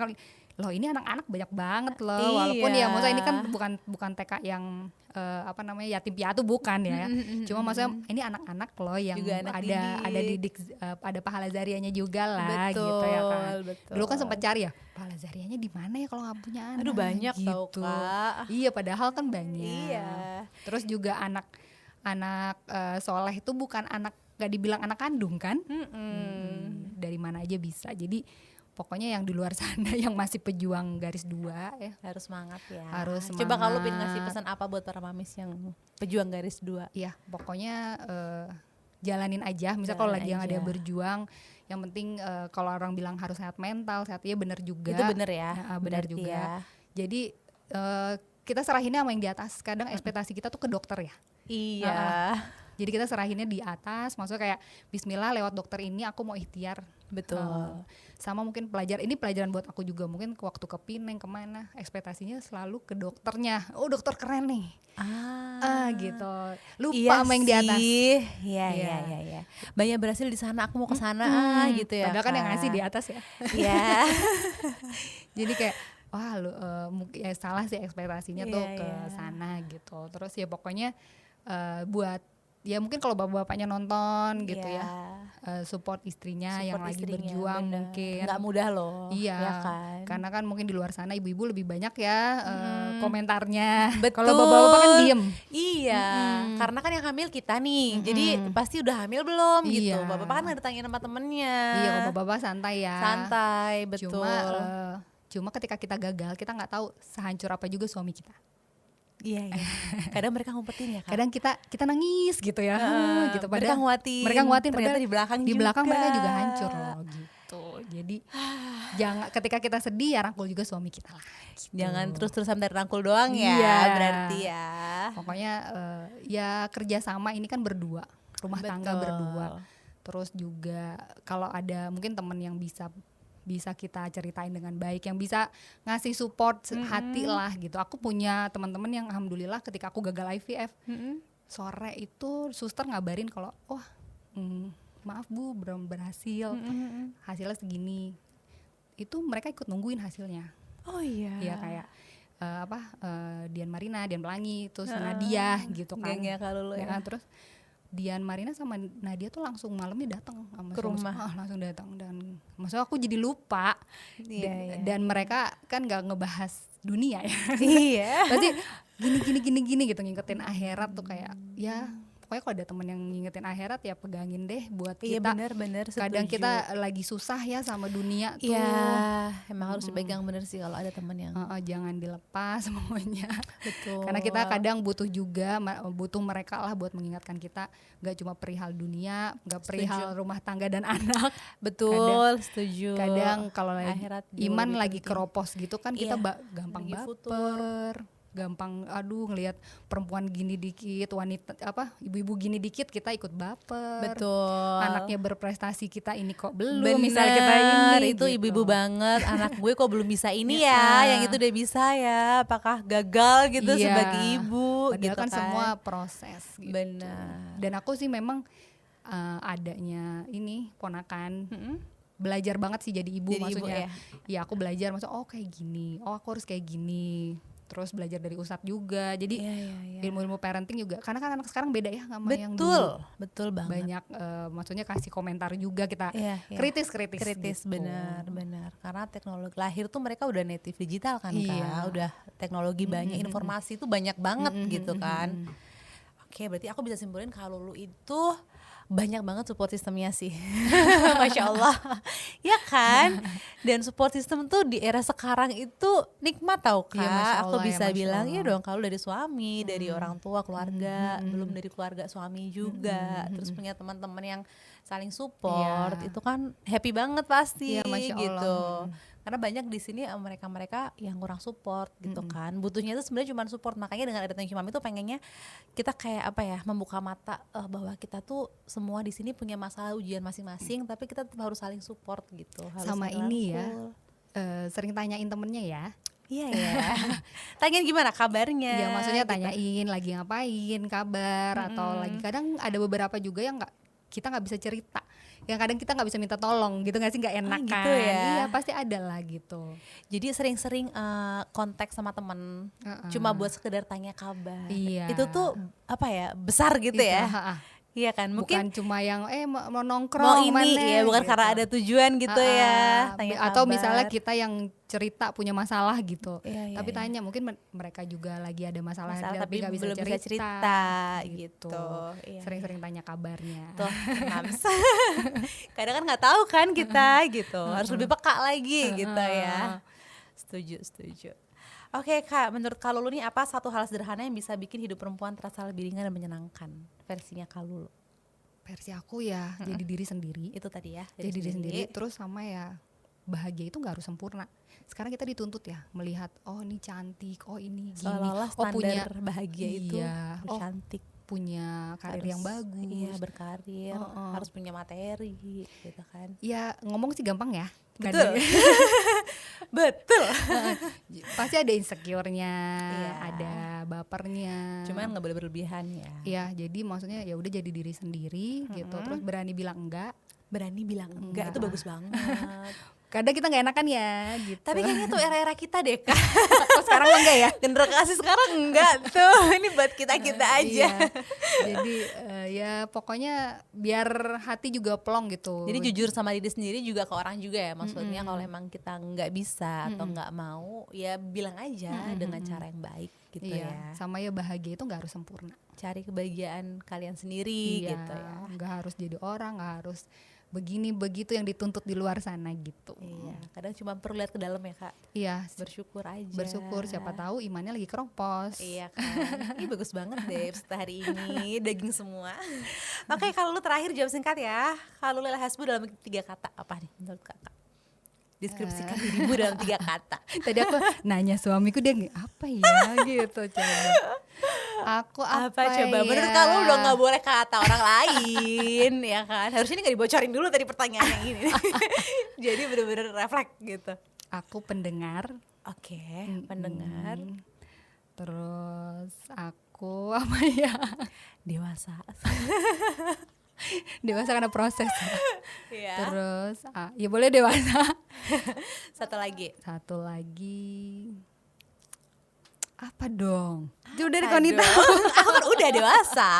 loh ini anak-anak banyak banget loh. Iya. Walaupun ya maksudnya ini kan bukan TK yang yatim piatu bukan ya. Cuma maksudnya ini anak-anak loh yang juga ada didik, ada pahala zariahnya juga lah gitu ya kan. Betul. Dulu kan sempat cari ya pahala zariahnya di mana ya kalau nggak punya anak. Aduh banyak gitu. tau Kak. Iya padahal kan banyak. Iya. Terus juga anak soleh itu bukan anak, gak dibilang anak kandung kan. Dari mana aja bisa. Jadi pokoknya yang di luar sana yang masih pejuang garis 2 ya Harus semangat ya. Harus semangat. Coba kalau pengen ngasih pesan apa buat para mamis yang pejuang garis 2? Iya pokoknya jalanin aja. Misal kalau lagi yang ada berjuang, yang penting kalau orang bilang harus sehat mental, sehat ya benar juga. Itu benar ya. Benar juga. Ya. Jadi kita serahinnya sama yang di atas. Kadang ekspektasi kita tuh ke dokter ya. Iya. Jadi kita serahinnya di atas, maksudnya kayak Bismillah lewat dokter ini aku mau ikhtiar. Betul. Sama mungkin pelajaran buat aku juga, mungkin waktu ke Pineng kemana, ekspektasinya selalu ke dokternya. Oh dokter keren nih. Gitu. Lupa sama yang di atas. Iya. Banyak berhasil di sana, aku mau ke sana gitu ya. Padahal kan yang ngasih di atas ya. Iya. Jadi kayak wah mungkin ya salah sih ekspektasinya tuh ke sana gitu. Terus ya pokoknya buat ya mungkin kalau bapak-bapaknya nonton gitu ya, support istrinya yang lagi berjuang, bener. Mungkin nggak mudah loh. Iya ya kan? Karena kan mungkin di luar sana ibu-ibu lebih banyak ya komentarnya. Betul. Kalau bapak-bapak kan diem. Iya. Karena kan yang hamil kita nih, jadi pasti udah hamil belum gitu. Iya. Bapak kan nggak ditanya sama temennya. Iya kalau bapak-bapak santai ya. Santai betul. Cuma ketika kita gagal kita nggak tahu sehancur apa juga suami kita. Iya. Kadang mereka ngumpetin ya Kak. Kadang kita nangis gitu ya. Gitu mereka nguatin ternyata di belakang mereka juga hancur loh gitu. Jadi jangan ketika kita sedih ya rangkul juga suami kita lah. Gitu. Jangan terus-terusan dari rangkul doang ya. Iya. Berarti ya. Pokoknya ya kerjasama ini kan berdua, rumah tangga berdua. Terus juga kalau ada mungkin teman yang bisa kita ceritain dengan baik, yang bisa ngasih support hati lah gitu. Aku punya teman-teman yang alhamdulillah ketika aku gagal IVF, sore itu suster ngabarin kalau maaf Bu belum berhasil, hasilnya segini. Itu mereka ikut nungguin hasilnya. Oh iya. Ya kayak Dian Marina, Dian Pelangi, terus Nadia gitu kan. Gengnya kalau lo ya. Terus Dian Marina sama Nadia tuh langsung malamnya datang ke rumah. Langsung datang, dan maksudnya aku jadi lupa. Dan mereka kan nggak ngebahas dunia ya. Iya. Pasti gini gitu ngingetin akhirat tuh kayak ya pokoknya kalau ada temen yang ngingetin akhirat ya pegangin deh buat kita. Iya benar. Kadang kita lagi susah ya sama dunia tuh. Iya, emang harus dipegang bener sih kalau ada temen yang. Jangan dilepas semuanya. Betul. Karena kita kadang butuh mereka lah buat mengingatkan kita, gak cuma perihal dunia, gak perihal rumah tangga dan anak. Betul, setuju. Kadang kalau iman lagi penting. keropos gitu kan kita gampang baper. Gampang ngelihat perempuan gini dikit, wanita ibu-ibu gini dikit kita ikut baper. Betul. Anaknya berprestasi kita ini kok belum. Misal kita ini itu gitu. Ibu-ibu banget. Anak gue kok belum bisa ini ya, yang itu udah bisa ya. Apakah gagal gitu sebagai ibu? Padahal gitu kan semua proses. Gitu. Benar. Dan aku sih memang adanya ini ponakan. Belajar banget sih jadi ibu maksudnya. Ya aku belajar maksudnya kayak gini. Aku harus kayak gini. Terus belajar dari Ustadz juga, jadi ilmu-ilmu parenting juga, karena kan anak sekarang beda ya sama yang dulu. Betul banget. Banyak maksudnya kasih komentar juga kita kritis gitu. Benar. Karena teknologi lahir tuh mereka udah native digital kan Kak, udah teknologi banyak, informasi tuh banyak banget gitu kan. Oke, berarti aku bisa simpulin kalau lu itu banyak banget support sistemnya sih. Masya Allah. Ya kan? Dan support system tuh di era sekarang itu nikmat tau Kak. Ya, aku bisa bilang ya dong, kalau dari suami, dari orang tua, keluarga, belum dari keluarga suami juga, terus punya teman-teman yang saling support, itu kan happy banget pasti gitu. Karena banyak di sini mereka-mereka yang kurang support gitu kan. Butuhnya itu sebenarnya cuma support. Makanya dengan ada Thank You Mami tuh pengennya kita kayak membuka mata bahwa kita tuh semua di sini punya masalah ujian masing-masing, tapi kita tetap harus saling support gitu. Harus sama ini ya. Sering tanyain temennya ya. Iya ya. Tanyain gimana kabarnya. Ya maksudnya gitu. tanyain lagi ngapain, kabar atau lagi kadang ada beberapa juga yang kita nggak bisa cerita. yang kadang kita nggak bisa minta tolong gitu nggak sih, nggak enak gitu kan. ya. Iya pasti ada lah gitu. Jadi sering-sering kontak sama temen, cuma buat sekedar tanya kabar. Iya. Itu tuh apa ya, besar gitu Itu, ya. Iya kan, bukan mungkin cuma yang mau mau nongkrong ini ya, bukan gitu. karena ada tujuan gitu ya, tanya Atau kabar. misalnya kita yang cerita punya masalah gitu, Iya, tapi iya. tanya mungkin mereka juga lagi ada masalah tapi nggak belum bisa cerita gitu. Iya, Sering-sering tanya kabarnya. tuh Mams. Kadang kan nggak tahu kan kita gitu, harus lebih peka lagi gitu ya. Setuju. Oke Kak, menurut Kak Lulu nih apa satu hal sederhana yang bisa bikin hidup perempuan terasa lebih ringan dan menyenangkan? Versinya Kak Lulu. Versi aku ya jadi diri sendiri. Itu tadi ya. Jadi diri sendiri. Terus sama ya bahagia itu nggak harus sempurna. Sekarang kita dituntut ya melihat oh ini cantik, oh ini gini, Seolah-olah oh punya standar bahagia itu iya, harus cantik, punya karir yang bagus. Iya, berkarir, harus punya materi gitu kan. Ya ngomong sih gampang ya. Betul. Kadang- Betul. Pasti ada insecure-nya, Iya. ada bapernya. Cuman nggak boleh berlebihan ya. ya jadi maksudnya ya udah jadi diri sendiri gitu, terus berani bilang enggak. Berani bilang enggak, itu bagus banget. Kadang kita nggak enakan ya gitu. Tapi kayaknya tuh era-era kita deh Kak. Oh, sekarang enggak ya. Generasi sekarang enggak tuh. Ini buat kita-kita aja. Iya. Jadi ya pokoknya biar hati juga plong gitu. Jadi jujur sama diri sendiri juga ke orang juga ya. Maksudnya kalau emang kita nggak bisa atau nggak mau, ya bilang aja dengan cara yang baik gitu iya, ya. sama ya bahagia itu nggak harus sempurna. Cari kebahagiaan kalian sendiri gitu ya. Nggak harus jadi orang, nggak harus begini begitu yang dituntut di luar sana gitu. Iya, kadang cuma perlu lihat ke dalam ya Kak. Iya, Bersyukur aja. bersyukur, siapa tahu imannya lagi keropos. Iya kan. Ini bagus banget deh setelah hari ini daging semua. Oke, kalau lu terakhir jawab singkat ya. Kalau Lela Hasbu dalam 3 kata apa nih menurut Kakak? Deskripsikan dirimu dalam 3 kata. Tadi aku nanya suamiku dia apa ya gitu coba. Aku apa coba? ya? Menurut kamu udah nggak boleh kata orang lain ya kan? Harusnya ini nggak dibocorin dulu tadi pertanyaan yang ini. Jadi bener-bener refleks gitu. Aku pendengar. Oke, pendengar. Terus aku apa ya? Dewasa. Dewasa karena proses. Iya. Terus ya boleh dewasa. Satu lagi. Satu lagi apa dong? Jauh dari Aduh. Konita. Aku kan udah dewasa.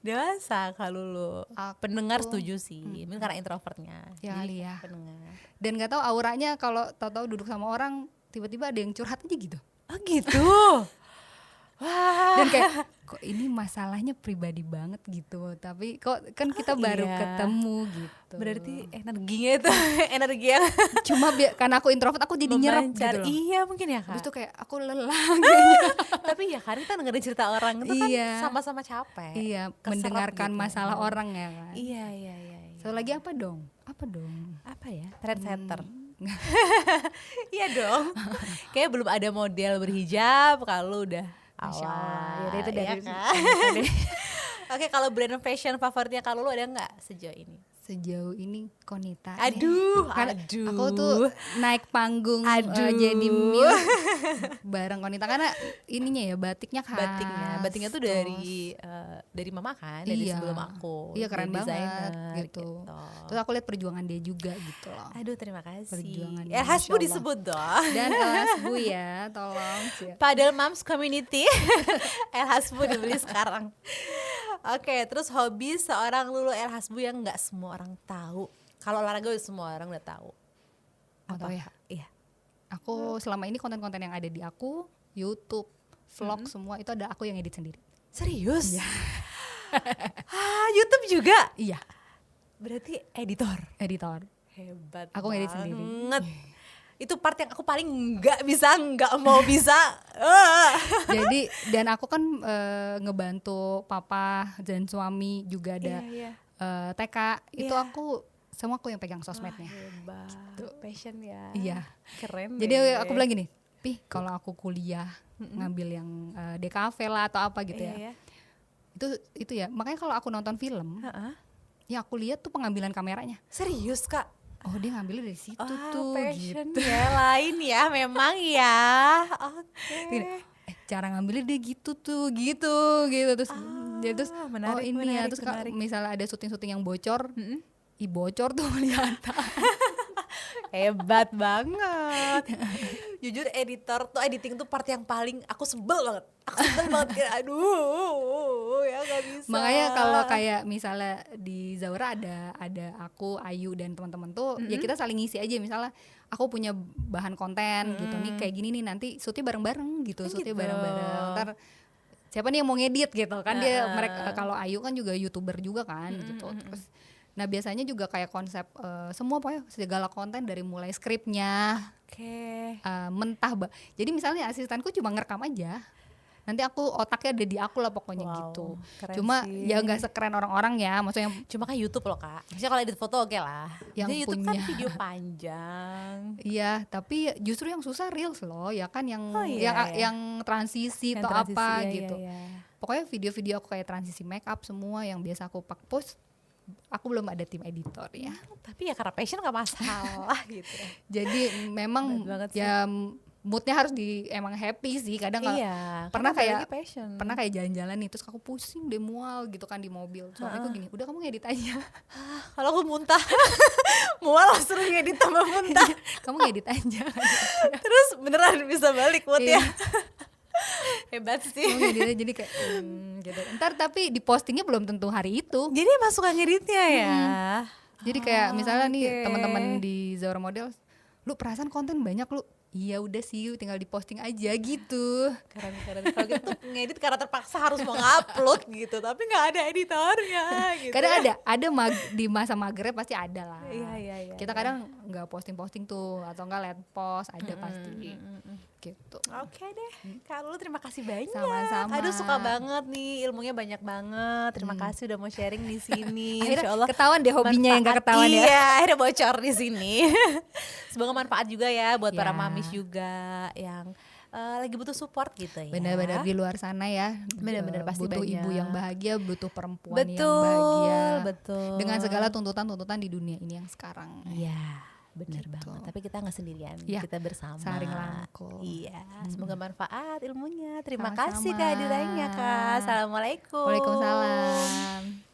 Dewasa kalau lu. Aku- Pendengar setuju sih. Mungkin karena introvertnya. Ya Jadi kali ya. pendengar. Dan nggak tahu auranya kalau tahu-tahu duduk sama orang tiba-tiba ada yang curhat aja gitu. Oh gitu. Wah. Dan kayak kok ini masalahnya pribadi banget gitu, tapi kok kan kita baru iya. ketemu gitu. Berarti energinya itu energi yang cuma karena aku introvert aku jadi nyerap memancar. gitu loh. Iya mungkin ya Kak. Habis itu kayak aku lelah kayaknya. Tapi ya kan kita dengerin cerita orang itu kan Iya. sama-sama capek. Iya, Keserap mendengarkan gitu. masalah orang ya kan. Iya. Satu lagi apa dong? Apa dong? Apa ya? Trendsetter. Iya dong. Kayak belum ada model berhijab kalau udah Masya awal. Allah. Yaudah, itu dari ya kan? Oke, kalau brand fashion favoritnya kalau lu ada nggak sejauh ini? Sejauh ini Konita. Aduh, Karena aduh. aku tuh naik panggung Aduh. jadi muse bareng Konita karena ininya ya batiknya khas. Batiknya tuh dari mama kan, dari Iya. sebelum aku. Iya, keren jadi banget desainer gitu. Terus aku lihat perjuangan dia juga gitu loh. Aduh, terima kasih. Perjuangannya, Ya, Hasbu Masya Allah. disebut dong. Dan El Hasbu ya, tolong. Padahal Moms Community El Hasbu dibeli sekarang. Oke, terus hobi seorang Lulu El Hasbu yang nggak semua orang tahu. Kalau olahraga udah semua orang udah tahu. Mau tahu ya? Iya. Aku selama ini konten-konten yang ada di aku, YouTube, vlog semua itu ada aku yang edit sendiri. Serius? YouTube juga? Iya, Berarti editor. editor. Hebat. Aku ngedit sendiri. banget. Itu part yang aku paling nggak mau bisa. Jadi dan aku kan ngebantu papa dan suami juga ada Iya. TK. Itu Iya. semua aku yang pegang sosmednya. Hebat. Passion ya. Iya. Keren. Jadi deh. aku bilang gini, Pih kalau aku kuliah ngambil yang DKV lah atau apa gitu ya. Iya. Itu ya. Makanya kalau aku nonton film, Heeh. ya aku lihat tuh pengambilan kameranya. Serius Kak? Oh dia ngambilnya dari situ Ah, tuh passion gitu. ya lain ya memang ya. Oke. Gini, cara ngambilnya dia gitu tuh gitu terus dia terus menarik, ini ya menarik, terus menarik. misalnya ada syuting yang bocor bocor tuh kelihatan. Hebat banget. Jujur editing tuh part yang paling aku sebel banget. Kayak aduh ya gak bisa. Makanya kalau kayak misalnya di Zaura ada aku, Ayu dan teman-teman tuh ya kita saling ngisi aja. Misalnya aku punya bahan konten gitu nih kayak gini nih, nanti shootnya bareng-bareng gitu, shootnya bareng-bareng. Ntar siapa nih yang mau ngedit gitu kan, dia mereka kalau Ayu kan juga YouTuber juga kan gitu. Terus nah biasanya juga kayak konsep semua pokoknya segala konten dari mulai skripnya mentah jadi misalnya asistenku cuma ngerekam aja, nanti aku otaknya ada di aku lah pokoknya gitu. Cuma sih. Ya nggak sekeren orang-orang ya, maksudnya cuma kan YouTube loh kak, maksudnya kalau edit foto oke lah, yang YouTube punya kan video panjang. Iya, tapi justru yang susah reels loh ya kan, yang yang transisi atau apa gitu. Pokoknya video-video aku kayak transisi make up semua yang biasa aku post, aku belum ada tim editor ya. Tapi ya karena passion gak masalah gitu. Jadi memang ya moodnya harus emang happy sih. Kadang pernah kayak jalan-jalan nih terus aku pusing deh, mual gitu kan di mobil. Suamiku gini, udah kamu ngedit aja. Kalau aku muntah mual suruh ngedit tambah muntah. Kamu ngedit aja. Terus beneran bisa balik moodnya. Hebat sih. Jadi kayak gitu. Ntar tapi di postingnya belum tentu hari itu. Jadi emang suka ngeditnya ya. Jadi kayak misalnya nih teman-teman di Zaura Model, lu perasaan konten banyak lu. Iya udah sih, tinggal diposting aja gitu. Keren. Kalau gitu ngedit karena terpaksa harus mau ngupload gitu, tapi nggak ada editornya. Gitu. Kadang ada di masa magernya pasti ada lah. Iya. Kita kadang nggak posting tuh atau nggak let post ada pasti. Gitu. Oke deh, Kak Lulu terima kasih banyak. Sama-sama. Aduh suka banget nih, ilmunya banyak banget. Terima kasih udah mau sharing di sini. Akhirnya ketahuan deh hobinya yang gak ketahuan ya. Iya, akhirnya bocor di sini. Semoga manfaat juga ya buat para mamis juga yang lagi butuh support gitu ya. Benar-benar di luar sana ya. Benar-benar pasti butuh banyak. ibu yang bahagia, butuh perempuan yang bahagia. Betul. Dengan segala tuntutan-tuntutan di dunia ini yang sekarang. Iya. Benar gitu. Banget, tapi kita nggak sendirian, kita bersama. Saling rangkul. Iya, semoga manfaat ilmunya. Terima kasih kehadirannya Kak. Assalamualaikum. Waalaikumsalam.